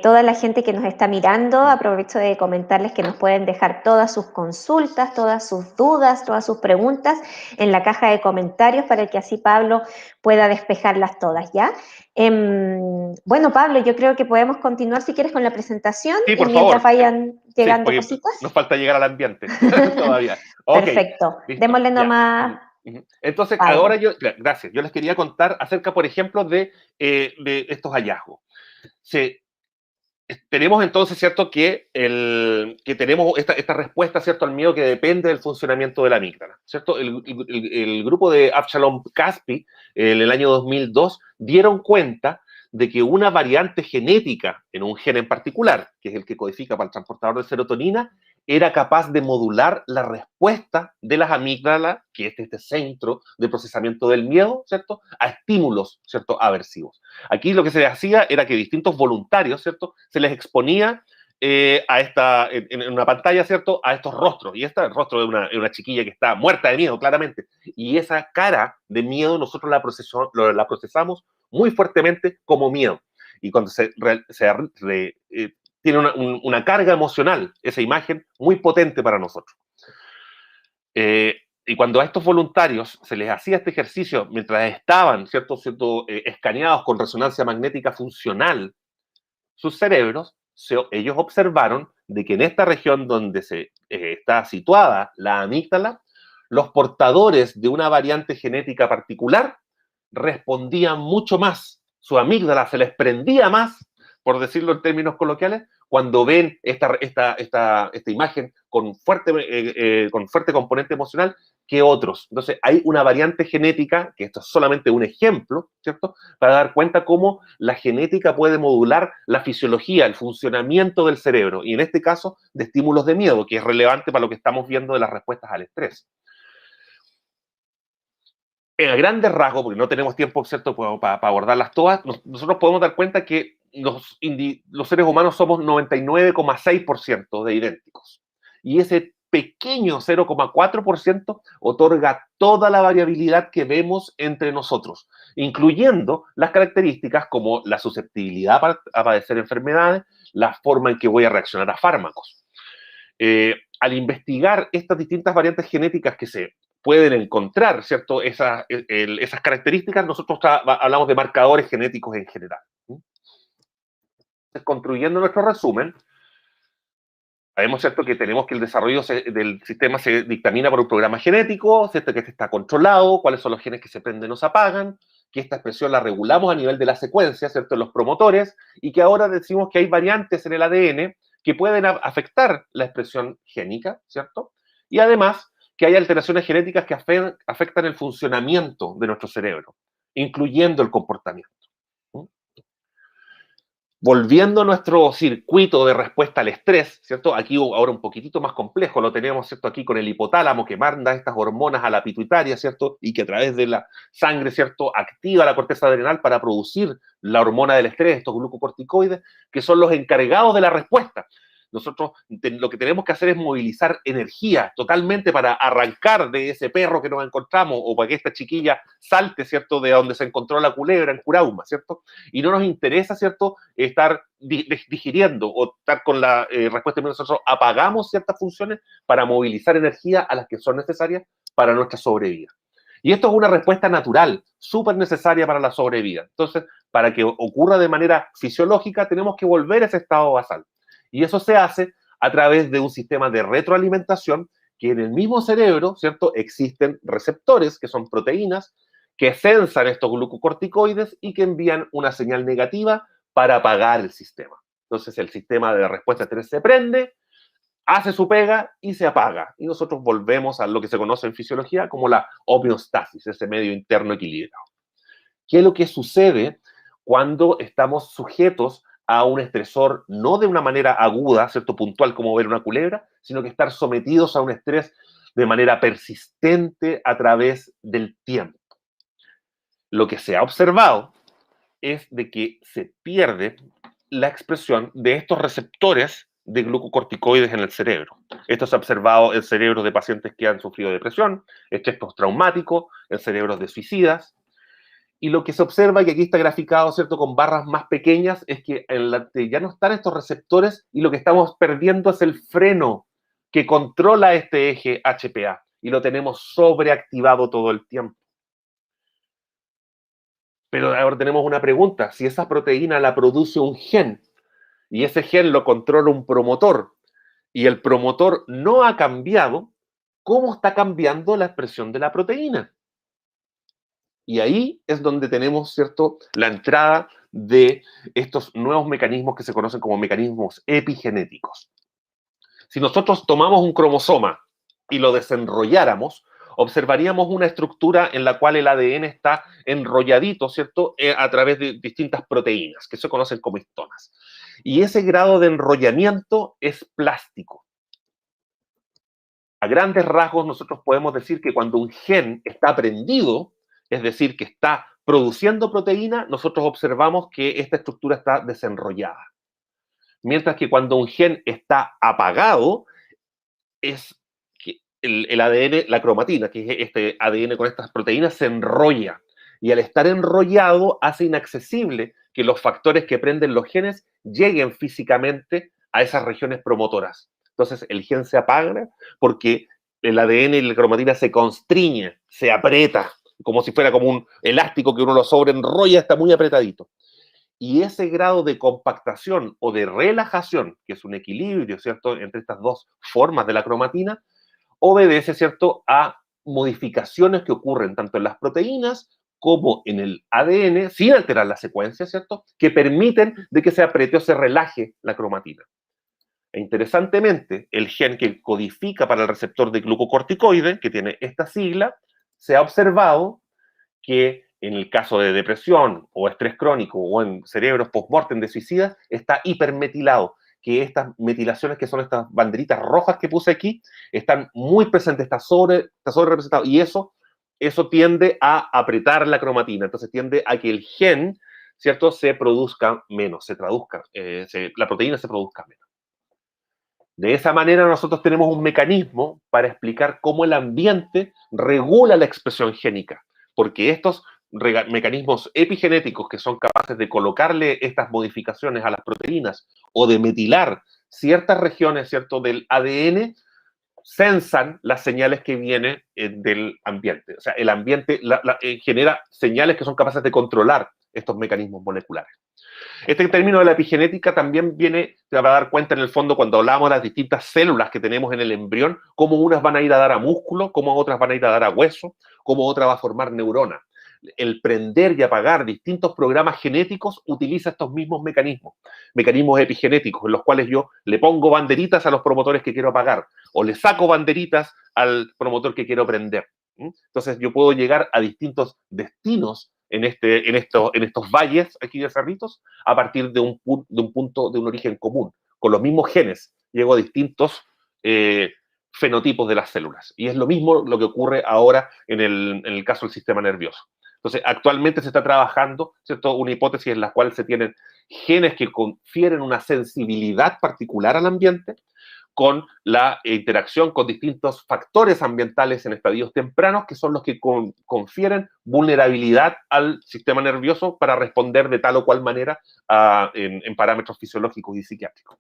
toda la gente que nos está mirando, aprovecho de comentarles que nos pueden dejar todas sus consultas, todas sus dudas, todas sus preguntas en la caja de comentarios para que así Pablo pueda despejarlas todas, ¿ya? Bueno, Pablo, yo creo que podemos continuar si quieres con la presentación Sí, y por mientras favor. vayan Sí, llegando porque cositas. nos falta llegar al ambiente todavía. Ok, Perfecto. listo, Démosle ya. nomás, Entonces, ahora Pablo. gracias, yo les quería contar acerca, por ejemplo, de estos hallazgos. Se, Tenemos entonces, ¿cierto?, que tenemos esta respuesta, ¿cierto?, al miedo que depende del funcionamiento de la amígdala, ¿cierto? El grupo de Avshalom Caspi, en el año 2002, dieron cuenta de que una variante genética en un gen en particular, que es el que codifica para el transportador de serotonina, era capaz de modular la respuesta de las amígdalas, que es este centro de procesamiento del miedo, ¿cierto?, a estímulos, ¿cierto?, aversivos. Aquí lo que se hacía era que distintos voluntarios, ¿cierto?, se les exponía en una pantalla, ¿cierto?, a estos rostros. Y este es el rostro de una chiquilla que está muerta de miedo, claramente. Y esa cara de miedo nosotros la procesamos muy fuertemente como miedo. Y cuando tiene una carga emocional, esa imagen, muy potente para nosotros. Y cuando a estos voluntarios se les hacía este ejercicio mientras estaban, escaneados con resonancia magnética funcional, sus cerebros, ellos observaron de que en esta región donde está situada la amígdala, los portadores de una variante genética particular respondían mucho más. Su amígdala se les prendía más, por decirlo en términos coloquiales, cuando ven esta imagen con fuerte componente emocional que otros. Entonces, hay una variante genética, que esto es solamente un ejemplo, ¿cierto?, para dar cuenta cómo la genética puede modular la fisiología, el funcionamiento del cerebro, y en este caso, de estímulos de miedo, que es relevante para lo que estamos viendo de las respuestas al estrés. En grandes rasgos, porque no tenemos tiempo, ¿cierto?, para abordarlas todas, nosotros podemos dar cuenta que los seres humanos somos 99,6% de idénticos. Y ese pequeño 0,4% otorga toda la variabilidad que vemos entre nosotros, incluyendo las características como la susceptibilidad a padecer enfermedades, la forma en que voy a reaccionar a fármacos. Al investigar estas distintas variantes genéticas que se pueden encontrar, ¿cierto?, esas características, nosotros hablamos de marcadores genéticos en general. Construyendo nuestro resumen, sabemos, ¿cierto?, que tenemos que el desarrollo del sistema se dictamina por un programa genético, ¿cierto?, que está controlado, cuáles son los genes que se prenden o se apagan, que esta expresión la regulamos a nivel de la secuencia, ¿cierto?, en los promotores, y que ahora decimos que hay variantes en el ADN que pueden afectar la expresión génica, ¿cierto? Y además que hay alteraciones genéticas que afectan el funcionamiento de nuestro cerebro, incluyendo el comportamiento. Volviendo a nuestro circuito de respuesta al estrés, ¿cierto? Aquí ahora un poquitito más complejo, lo tenemos, ¿cierto?, aquí con el hipotálamo que manda estas hormonas a la pituitaria, ¿cierto?, y que a través de la sangre, ¿cierto?, activa la corteza adrenal para producir la hormona del estrés, estos glucocorticoides, que son los encargados de la respuesta. Nosotros lo que tenemos que hacer es movilizar energía totalmente para arrancar de ese perro que nos encontramos o para que esta chiquilla salte, ¿cierto?, de donde se encontró la culebra en Curauma, ¿cierto? Y no nos interesa, ¿cierto?, estar digiriendo o estar con la respuesta inmune. Nosotros apagamos ciertas funciones para movilizar energía a las que son necesarias para nuestra sobrevida. Y esto es una respuesta natural, súper necesaria para la sobrevida. Entonces, para que ocurra de manera fisiológica, tenemos que volver a ese estado basal. Y eso se hace a través de un sistema de retroalimentación que en el mismo cerebro, ¿cierto?, existen receptores, que son proteínas, que sensan estos glucocorticoides y que envían una señal negativa para apagar el sistema. Entonces el sistema de respuesta a estrés se prende, hace su pega y se apaga. Y nosotros volvemos a lo que se conoce en fisiología como la homeostasis, ese medio interno equilibrado. ¿Qué es lo que sucede cuando estamos sujetos a un estresor no de una manera aguda, ¿cierto?, puntual como ver una culebra, sino que estar sometidos a un estrés de manera persistente a través del tiempo? Lo que se ha observado es de que se pierde la expresión de estos receptores de glucocorticoides en el cerebro. Esto se ha observado en cerebros de pacientes que han sufrido depresión, estrés postraumático, en cerebros de suicidas, Y lo que se observa, que aquí está graficado, ¿cierto?, con barras más pequeñas, es que ya no están estos receptores y lo que estamos perdiendo es el freno que controla este eje HPA y lo tenemos sobreactivado todo el tiempo. Pero ahora tenemos una pregunta, si esa proteína la produce un gen y ese gen lo controla un promotor y el promotor no ha cambiado, ¿cómo está cambiando la expresión de la proteína? Y ahí es donde tenemos, ¿cierto?, la entrada de estos nuevos mecanismos que se conocen como mecanismos epigenéticos. Si nosotros tomamos un cromosoma y lo desenrolláramos, observaríamos una estructura en la cual el ADN está enrolladito, ¿cierto?, a través de distintas proteínas, que se conocen como histonas. Y ese grado de enrollamiento es plástico. A grandes rasgos, nosotros podemos decir que cuando un gen está prendido, es decir, que está produciendo proteína, nosotros observamos que esta estructura está desenrollada. Mientras que cuando un gen está apagado, es que el ADN, la cromatina, que es este ADN con estas proteínas, se enrolla. Y al estar enrollado, hace inaccesible que los factores que prenden los genes lleguen físicamente a esas regiones promotoras. Entonces, el gen se apaga porque el ADN y la cromatina se constriñe, se aprieta, como si fuera como un elástico que uno lo sobreenrolla, está muy apretadito. Y ese grado de compactación o de relajación, que es un equilibrio, ¿cierto?, entre estas dos formas de la cromatina, obedece, ¿cierto?, a modificaciones que ocurren tanto en las proteínas como en el ADN, sin alterar la secuencia, ¿cierto?, que permiten de que se apriete o se relaje la cromatina. E interesantemente, el gen que codifica para el receptor de glucocorticoide, que tiene esta sigla, se ha observado que en el caso de depresión o estrés crónico o en cerebros post-mortem de suicidas, está hipermetilado, que estas metilaciones, que son estas banderitas rojas que puse aquí, están muy presentes, está sobre representado, y eso tiende a apretar la cromatina, entonces tiende a que el gen, ¿cierto?, se produzca menos, se traduzca, la proteína se produzca menos. De esa manera nosotros tenemos un mecanismo para explicar cómo el ambiente regula la expresión génica, porque estos mecanismos epigenéticos que son capaces de colocarle estas modificaciones a las proteínas o de metilar ciertas regiones, ¿cierto?, del ADN, sensan las señales que vienen del ambiente. O sea, el ambiente genera señales que son capaces de controlar estos mecanismos moleculares. Este término de la epigenética también te va a dar cuenta en el fondo cuando hablamos de las distintas células que tenemos en el embrión, cómo unas van a ir a dar a músculo, cómo otras van a ir a dar a hueso, cómo otra va a formar neurona. El prender y apagar distintos programas genéticos utiliza estos mismos mecanismos epigenéticos, en los cuales yo le pongo banderitas a los promotores que quiero apagar, o le saco banderitas al promotor que quiero prender. Entonces yo puedo llegar a distintos destinos en estos valles aquí de Cerritos a partir de un punto, de un origen común. Con los mismos genes llego a distintos fenotipos de las células. Y es lo mismo lo que ocurre ahora en el caso del sistema nervioso. Entonces, actualmente se está trabajando, ¿cierto?, una hipótesis en la cual se tienen genes que confieren una sensibilidad particular al ambiente, con la interacción con distintos factores ambientales en estadios tempranos, que son los que confieren vulnerabilidad al sistema nervioso para responder de tal o cual manera en parámetros fisiológicos y psiquiátricos.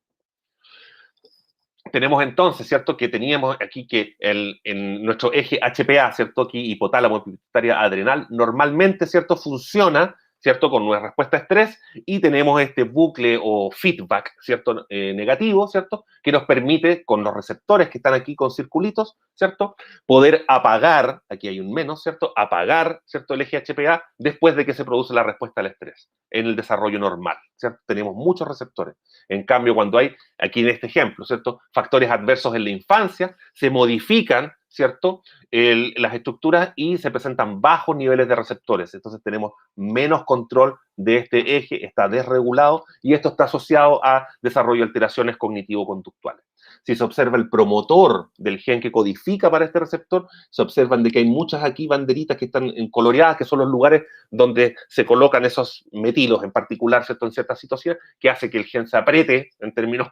Tenemos entonces, ¿cierto?, que teníamos aquí que en nuestro eje HPA, ¿cierto?, aquí hipotálamo pituitaria adrenal, normalmente, ¿cierto?, funciona, ¿cierto?, con una respuesta a estrés, y tenemos este bucle o feedback, ¿cierto?, negativo, ¿cierto?, que nos permite, con los receptores que están aquí con circulitos, ¿cierto?, poder apagar, aquí hay un menos, ¿cierto?, apagar, ¿cierto?, el eje HPA después de que se produce la respuesta al estrés en el desarrollo normal, ¿cierto? Tenemos muchos receptores. En cambio, cuando hay, aquí en este ejemplo, ¿cierto?, factores adversos en la infancia, se modifican, ¿cierto?, las estructuras y se presentan bajos niveles de receptores. Entonces tenemos menos control de este eje, está desregulado y esto está asociado a desarrollo de alteraciones cognitivo-conductuales. Si se observa el promotor del gen que codifica para este receptor, se observan de que hay muchas aquí banderitas que están coloreadas, que son los lugares donde se colocan esos metilos en particular, ¿cierto?, en ciertas situaciones, que hace que el gen se apriete en términos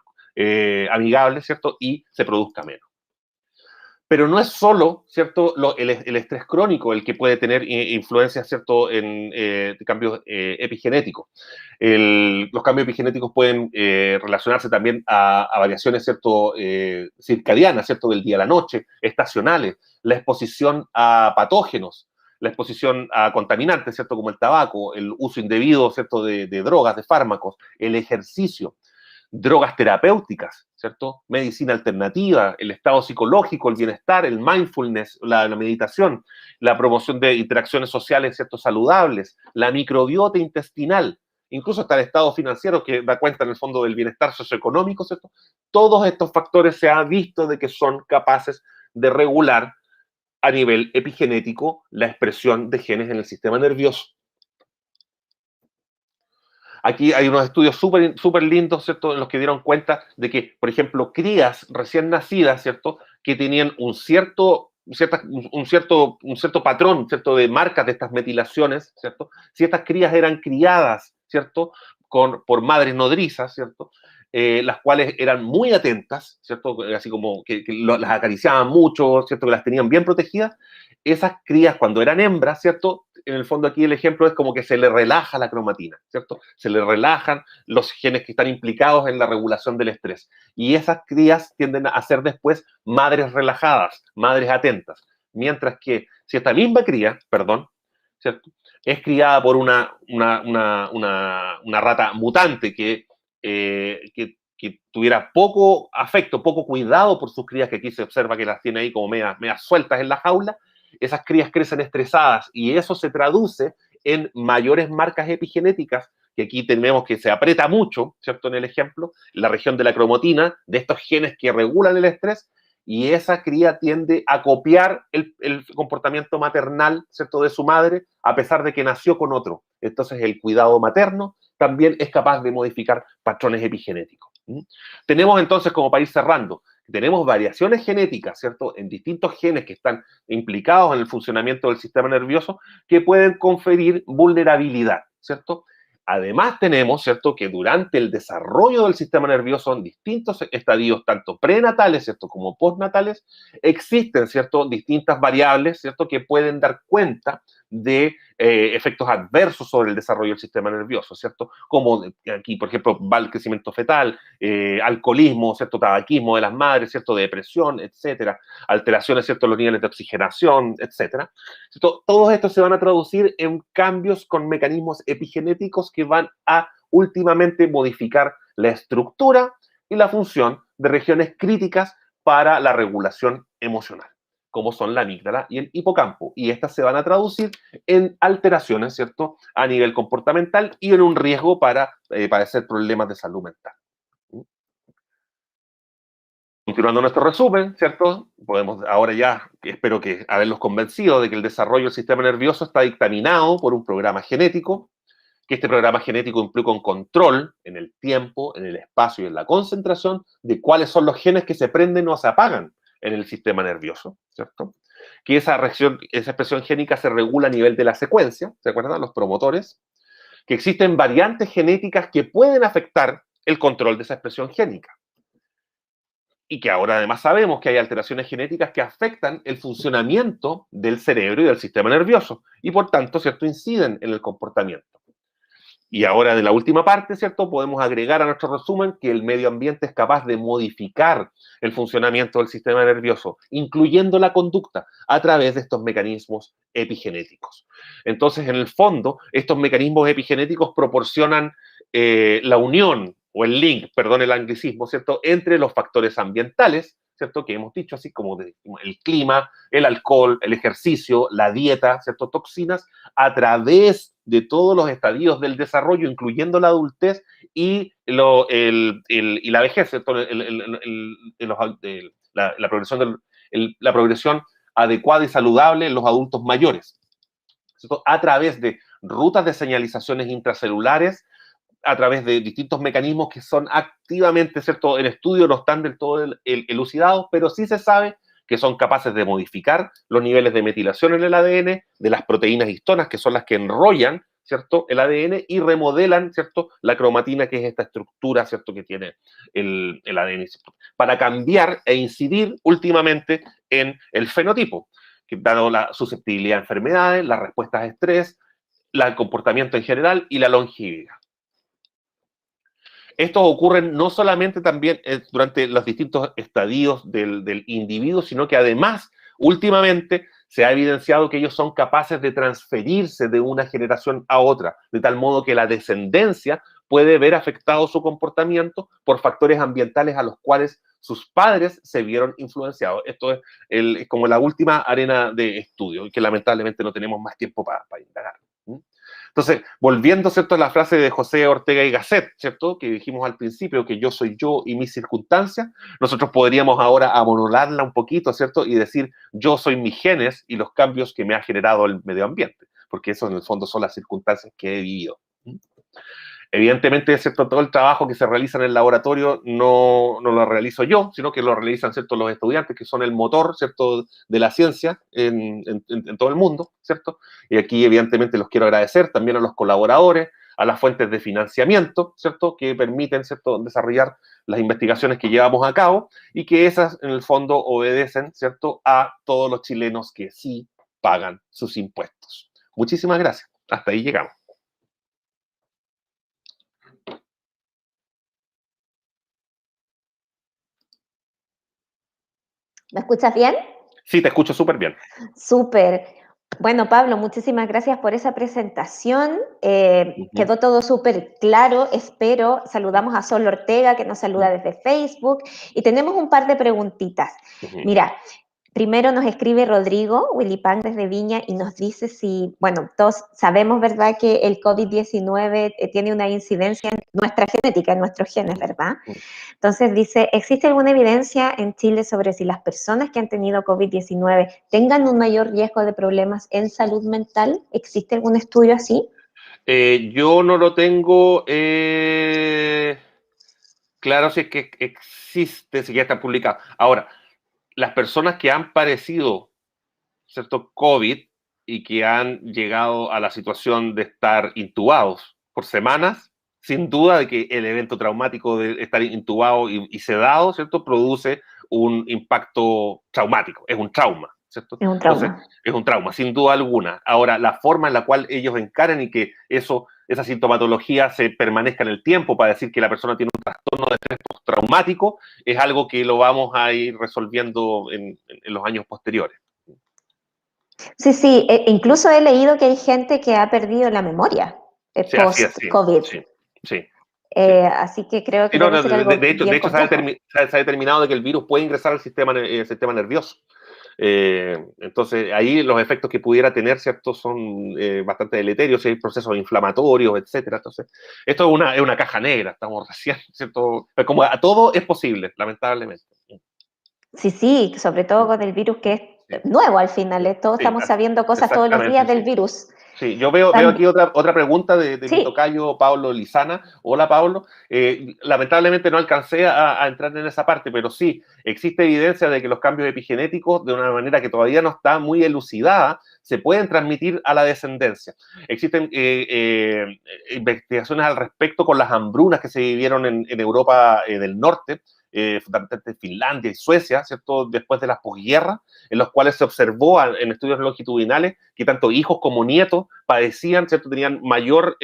amigables, ¿cierto?, y se produzca menos. Pero no es solo, ¿cierto?, el estrés crónico el que puede tener influencia, ¿cierto?, en cambios epigenéticos. Los cambios epigenéticos pueden relacionarse también a variaciones, ¿cierto?, circadianas, ¿cierto?, del día a la noche, estacionales, la exposición a patógenos, la exposición a contaminantes, ¿cierto?, como el tabaco, el uso indebido, ¿cierto?, de drogas, de fármacos, el ejercicio, drogas terapéuticas, ¿cierto? Medicina alternativa, el estado psicológico, el bienestar, el mindfulness, la meditación, la promoción de interacciones sociales, ¿cierto? Saludables, la microbiota intestinal, incluso hasta el estado financiero que da cuenta en el fondo del bienestar socioeconómico, ¿cierto? Todos estos factores se ha visto de que son capaces de regular a nivel epigenético la expresión de genes en el sistema nervioso. Aquí hay unos estudios súper lindos, ¿cierto?, en los que dieron cuenta de que, por ejemplo, crías recién nacidas, ¿cierto?, que tenían un cierto patrón, ¿cierto?, de marcas de estas metilaciones, ¿cierto? Si estas crías eran criadas, ¿cierto?, por madres nodrizas, ¿cierto?, las cuales eran muy atentas, ¿cierto?, así como que las acariciaban mucho, ¿cierto?, que las tenían bien protegidas, esas crías cuando eran hembras, ¿cierto?, en el fondo aquí el ejemplo es como que se le relaja la cromatina, ¿cierto? Se le relajan los genes que están implicados en la regulación del estrés. Y esas crías tienden a ser después madres relajadas, madres atentas. Mientras que si esta misma cría, perdón, ¿cierto?, es criada por una rata mutante que tuviera poco afecto, poco cuidado por sus crías, que aquí se observa que las tiene ahí como medias sueltas en la jaula, esas crías crecen estresadas y eso se traduce en mayores marcas epigenéticas, que aquí tenemos que se aprieta mucho, ¿cierto?, en el ejemplo, la región de la cromatina, de estos genes que regulan el estrés, y esa cría tiende a copiar el comportamiento maternal, ¿cierto?, de su madre, a pesar de que nació con otro. Entonces el cuidado materno también es capaz de modificar patrones epigenéticos. Tenemos entonces, como para ir cerrando, tenemos variaciones genéticas, ¿cierto?, en distintos genes que están implicados en el funcionamiento del sistema nervioso que pueden conferir vulnerabilidad, ¿cierto? Además tenemos, ¿cierto?, que durante el desarrollo del sistema nervioso en distintos estadios, tanto prenatales, ¿cierto?, como postnatales, existen, ¿cierto?, distintas variables, ¿cierto?, que pueden dar cuenta de efectos adversos sobre el desarrollo del sistema nervioso, ¿cierto? Como aquí, por ejemplo, va el crecimiento fetal, alcoholismo, ¿cierto?, tabaquismo de las madres, ¿cierto?, depresión, etcétera, alteraciones, ¿cierto?, los niveles de oxigenación, etcétera. ¿Cierto? Todos estos se van a traducir en cambios con mecanismos epigenéticos que van a últimamente modificar la estructura y la función de regiones críticas para la regulación emocional, como son la amígdala y el hipocampo. Y estas se van a traducir en alteraciones, ¿cierto?, a nivel comportamental y en un riesgo para padecer problemas de salud mental. Continuando nuestro resumen, ¿cierto? Podemos ahora ya, espero que haberlos convencido de que el desarrollo del sistema nervioso está dictaminado por un programa genético, que este programa genético implica un control en el tiempo, en el espacio y en la concentración de cuáles son los genes que se prenden o se apagan en el sistema nervioso, ¿cierto? Que esa expresión génica se regula a nivel de la secuencia, ¿se acuerdan? Los promotores, que existen variantes genéticas que pueden afectar el control de esa expresión génica. Y que ahora además sabemos que hay alteraciones genéticas que afectan el funcionamiento del cerebro y del sistema nervioso, y por tanto, ¿cierto?, inciden en el comportamiento. Y ahora de la última parte, ¿cierto?, podemos agregar a nuestro resumen que el medio ambiente es capaz de modificar el funcionamiento del sistema nervioso, incluyendo la conducta, a través de estos mecanismos epigenéticos. Entonces, en el fondo, estos mecanismos epigenéticos proporcionan la unión o el link, perdón el anglicismo, ¿cierto?, entre los factores ambientales, ¿cierto?, que hemos dicho, así como el clima, el alcohol, el ejercicio, la dieta, ¿cierto?, toxinas, a través de todos los estadios del desarrollo, incluyendo la adultez y la vejez, ¿cierto?, la progresión, la progresión adecuada y saludable en los adultos mayores, ¿cierto?, a través de rutas de señalizaciones intracelulares, a través de distintos mecanismos que son activamente, ¿cierto?, en estudio, no están del todo elucidados, pero sí se sabe que son capaces de modificar los niveles de metilación en el ADN de las proteínas histonas, que son las que enrollan, ¿cierto?, el ADN y remodelan, ¿cierto?, la cromatina, que es esta estructura, ¿cierto?, que tiene el ADN, ¿cierto?, para cambiar e incidir últimamente en el fenotipo, que dado la susceptibilidad a enfermedades, las respuestas a estrés, el comportamiento en general y la longevidad. Estos ocurren no solamente también durante los distintos estadios del individuo, sino que además, últimamente, se ha evidenciado que ellos son capaces de transferirse de una generación a otra, de tal modo que la descendencia puede ver afectado su comportamiento por factores ambientales a los cuales sus padres se vieron influenciados. Esto es como la última arena de estudio, y que lamentablemente no tenemos más tiempo para indagar. Entonces, volviendo, ¿cierto?, a la frase de José Ortega y Gasset, ¿cierto?, que dijimos al principio, que yo soy yo y mis circunstancias, nosotros podríamos ahora amonolarla un poquito, ¿cierto?, y decir, yo soy mis genes y los cambios que me ha generado el medio ambiente, porque eso en el fondo son las circunstancias que he vivido. Evidentemente, ¿cierto?, todo el trabajo que se realiza en el laboratorio no lo realizo yo, sino que lo realizan, ¿cierto?, los estudiantes, que son el motor, ¿cierto?, de la ciencia en todo el mundo, ¿cierto? Y aquí, evidentemente, los quiero agradecer también a los colaboradores, a las fuentes de financiamiento, ¿cierto?, que permiten, ¿cierto?, desarrollar las investigaciones que llevamos a cabo y que esas, en el fondo, obedecen, ¿cierto?, a todos los chilenos que sí pagan sus impuestos. Muchísimas gracias. Hasta ahí llegamos. ¿Me escuchas bien? Sí, te escucho súper bien. Súper. Bueno, Pablo, muchísimas gracias por esa presentación. Quedó todo súper claro, espero. Saludamos a Sol Ortega, que nos saluda desde Facebook, y tenemos un par de preguntitas. Mira, primero nos escribe Rodrigo Willipang desde Viña y nos dice si, bueno, todos sabemos, ¿verdad?, que el COVID-19 tiene una incidencia en nuestra genética, en nuestros genes, ¿verdad? Entonces dice, ¿existe alguna evidencia en Chile sobre si las personas que han tenido COVID-19 tengan un mayor riesgo de problemas en salud mental? ¿Existe algún estudio así? Yo no lo tengo claro si es que existe, si ya está publicado. Ahora, las personas que han padecido, ¿cierto?, COVID y que han llegado a la situación de estar intubados por semanas, sin duda de que el evento traumático de estar intubado y sedado, ¿cierto?, produce un impacto traumático, es un trauma, ¿cierto? Es un Entonces, trauma. es un trauma, sin duda alguna. Ahora, la forma en la cual ellos encaren y que esa sintomatología se permanezca en el tiempo para decir que la persona tiene un trastorno de estrés postraumático es algo que lo vamos a ir resolviendo en los años posteriores. Sí, sí, incluso he leído que hay gente que ha perdido la memoria Sí, así es, sí, post-COVID. sí, sí. Sí. Así que creo que Sí, no, debe no, ser algo de bien hecho complejo. se ha determinado de que el virus puede ingresar al sistema nervioso. Entonces, ahí los efectos que pudiera tener, ¿cierto?, son bastante deleterios, hay procesos inflamatorios, etcétera. Entonces, esto es una caja negra, estamos recién, ¿cierto? Pero como a todo es posible, lamentablemente. Sí, sí, sobre todo con el virus que Sí, es nuevo al final. Todos sí, estamos sabiendo cosas todos los exactamente, días del sí. virus. Sí, yo veo aquí otra pregunta de mi Sí, tocayo Pablo Lizana. Hola, Pablo. Lamentablemente no alcancé a entrar en esa parte, pero sí, existe evidencia de que los cambios epigenéticos, de una manera que todavía no está muy elucidada, se pueden transmitir a la descendencia. Existen investigaciones al respecto con las hambrunas que se vivieron en Europa del Norte, fundamentalmente Finlandia y Suecia, ¿cierto?, después de las posguerras, en los cuales se observó en estudios longitudinales que tanto hijos como nietos padecían, ¿cierto?, tenían mayor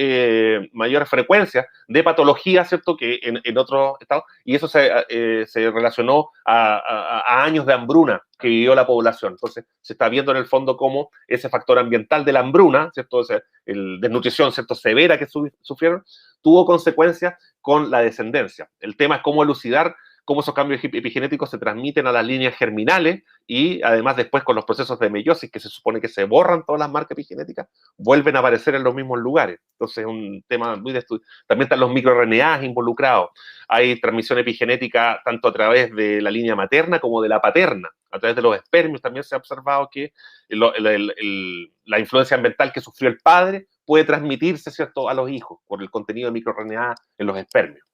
frecuencia de patología, ¿cierto?, que en otros estados, y eso se relacionó a años de hambruna que vivió la población. Entonces, se está viendo en el fondo cómo ese factor ambiental de la hambruna, ¿cierto?, el desnutrición, ¿cierto?, severa que sufrieron, tuvo consecuencias con la descendencia. El tema es cómo elucidar cómo esos cambios epigenéticos se transmiten a las líneas germinales y además después con los procesos de meiosis, que se supone que se borran todas las marcas epigenéticas, vuelven a aparecer en los mismos lugares. Entonces es un tema muy de estudio. También están los microRNAs involucrados. Hay transmisión epigenética tanto a través de la línea materna como de la paterna. A través de los espermios también se ha observado que la influencia ambiental que sufrió el padre puede transmitirse, ¿cierto?, a los hijos por el contenido de microRNA en los espermios.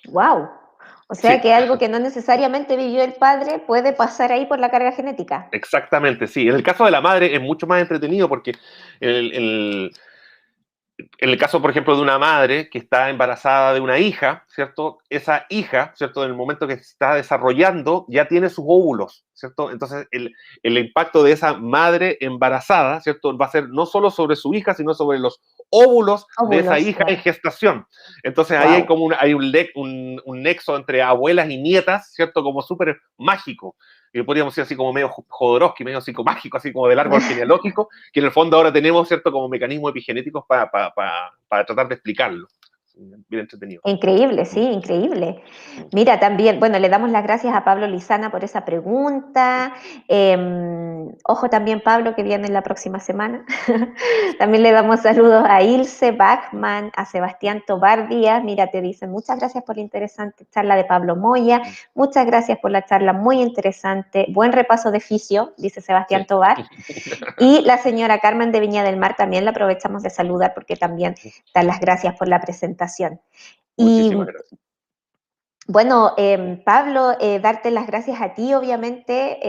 wow. O sea Sí, que algo que no necesariamente vivió el padre puede pasar ahí por la carga genética. exactamente, sí. En el caso de la madre es mucho más entretenido porque el, En el caso, por ejemplo, de una madre que está embarazada de una hija, ¿cierto? Esa hija, ¿cierto? En el momento que se está desarrollando, ya tiene sus óvulos, ¿cierto? Entonces, el impacto de esa madre embarazada, ¿cierto? Va a ser no solo sobre su hija, sino sobre los óvulos de esa Óvulos, hija en claro. gestación. Entonces, ahí hay Wow. como un nexo entre abuelas y nietas, ¿cierto? Como súper mágico. Y podríamos decir así como medio Jodorowsky, medio psicomágico, así como del árbol genealógico, que en el fondo ahora tenemos, ¿cierto?, como mecanismos epigenéticos para tratar de explicarlo. Bien entretenido. Increíble, sí, increíble. Mira, también, bueno, le damos las gracias a Pablo Lizana por esa pregunta. Ojo también, Pablo, que viene la próxima semana. También le damos saludos a Ilse Bachmann, a Sebastián Tobar Díaz. Mira, te dicen muchas gracias por la interesante charla de Pablo Moya. Muchas gracias por la charla muy interesante. Buen repaso de fisio, dice Sebastián Sí. Tobar. Y la señora Carmen de Viña del Mar también la aprovechamos de saludar porque también da las gracias por la presentación. Y Muchísimas gracias. bueno, Pablo, darte las gracias a ti, obviamente,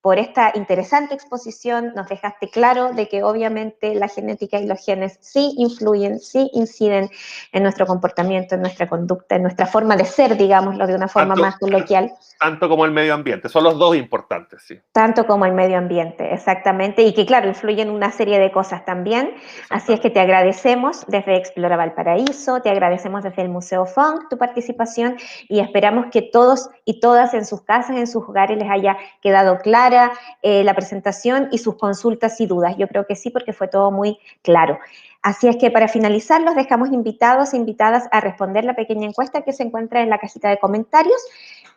por esta interesante exposición. Nos dejaste claro de que obviamente la genética y los genes sí influyen, sí inciden en nuestro comportamiento, en nuestra conducta, en nuestra forma de ser, digámoslo de una forma Tanto, más coloquial. tanto como el medio ambiente. Son los dos importantes, sí. Tanto como el medio ambiente, exactamente, y que claro, influyen una serie de cosas también. Así es que Exactamente. te agradecemos desde Explora Valparaíso, te agradecemos desde el Museo Funk tu participación y esperamos que todos y todas en sus casas, en sus hogares les haya quedado clara la presentación y sus consultas y dudas. Yo creo que sí, porque fue todo muy claro. Así es que para finalizar, los dejamos invitados e invitadas a responder la pequeña encuesta que se encuentra en la cajita de comentarios.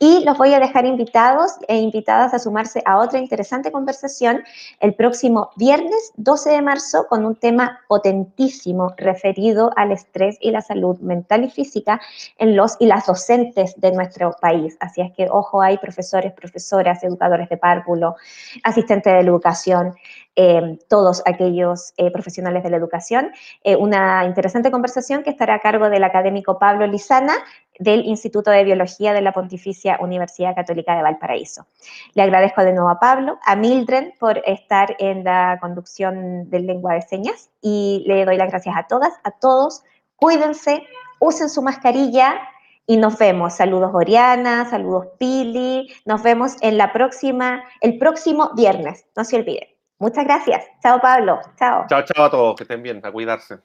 Y los voy a dejar invitados e invitadas a sumarse a otra interesante conversación el próximo viernes 12 de marzo con un tema potentísimo referido al estrés y la salud mental y física en los y las docentes de nuestro país. Así es que ojo ahí, profesores, profesoras, educadores de párvulo, asistentes de la educación, todos aquellos profesionales de la educación. Una interesante conversación que estará a cargo del académico Pablo Lizana, del Instituto de Biología de la Pontificia Universidad Católica de Valparaíso. Le agradezco de nuevo a Pablo, a Mildred por estar en la conducción del lengua de señas y le doy las gracias a todas, a todos. Cuídense, usen su mascarilla y nos vemos. Saludos Oriana, saludos Pili. Nos vemos en la próxima, el próximo viernes. No se olviden. Muchas gracias. Chao Pablo. Chao. Chao, chao a todos. Que estén bien. A cuidarse.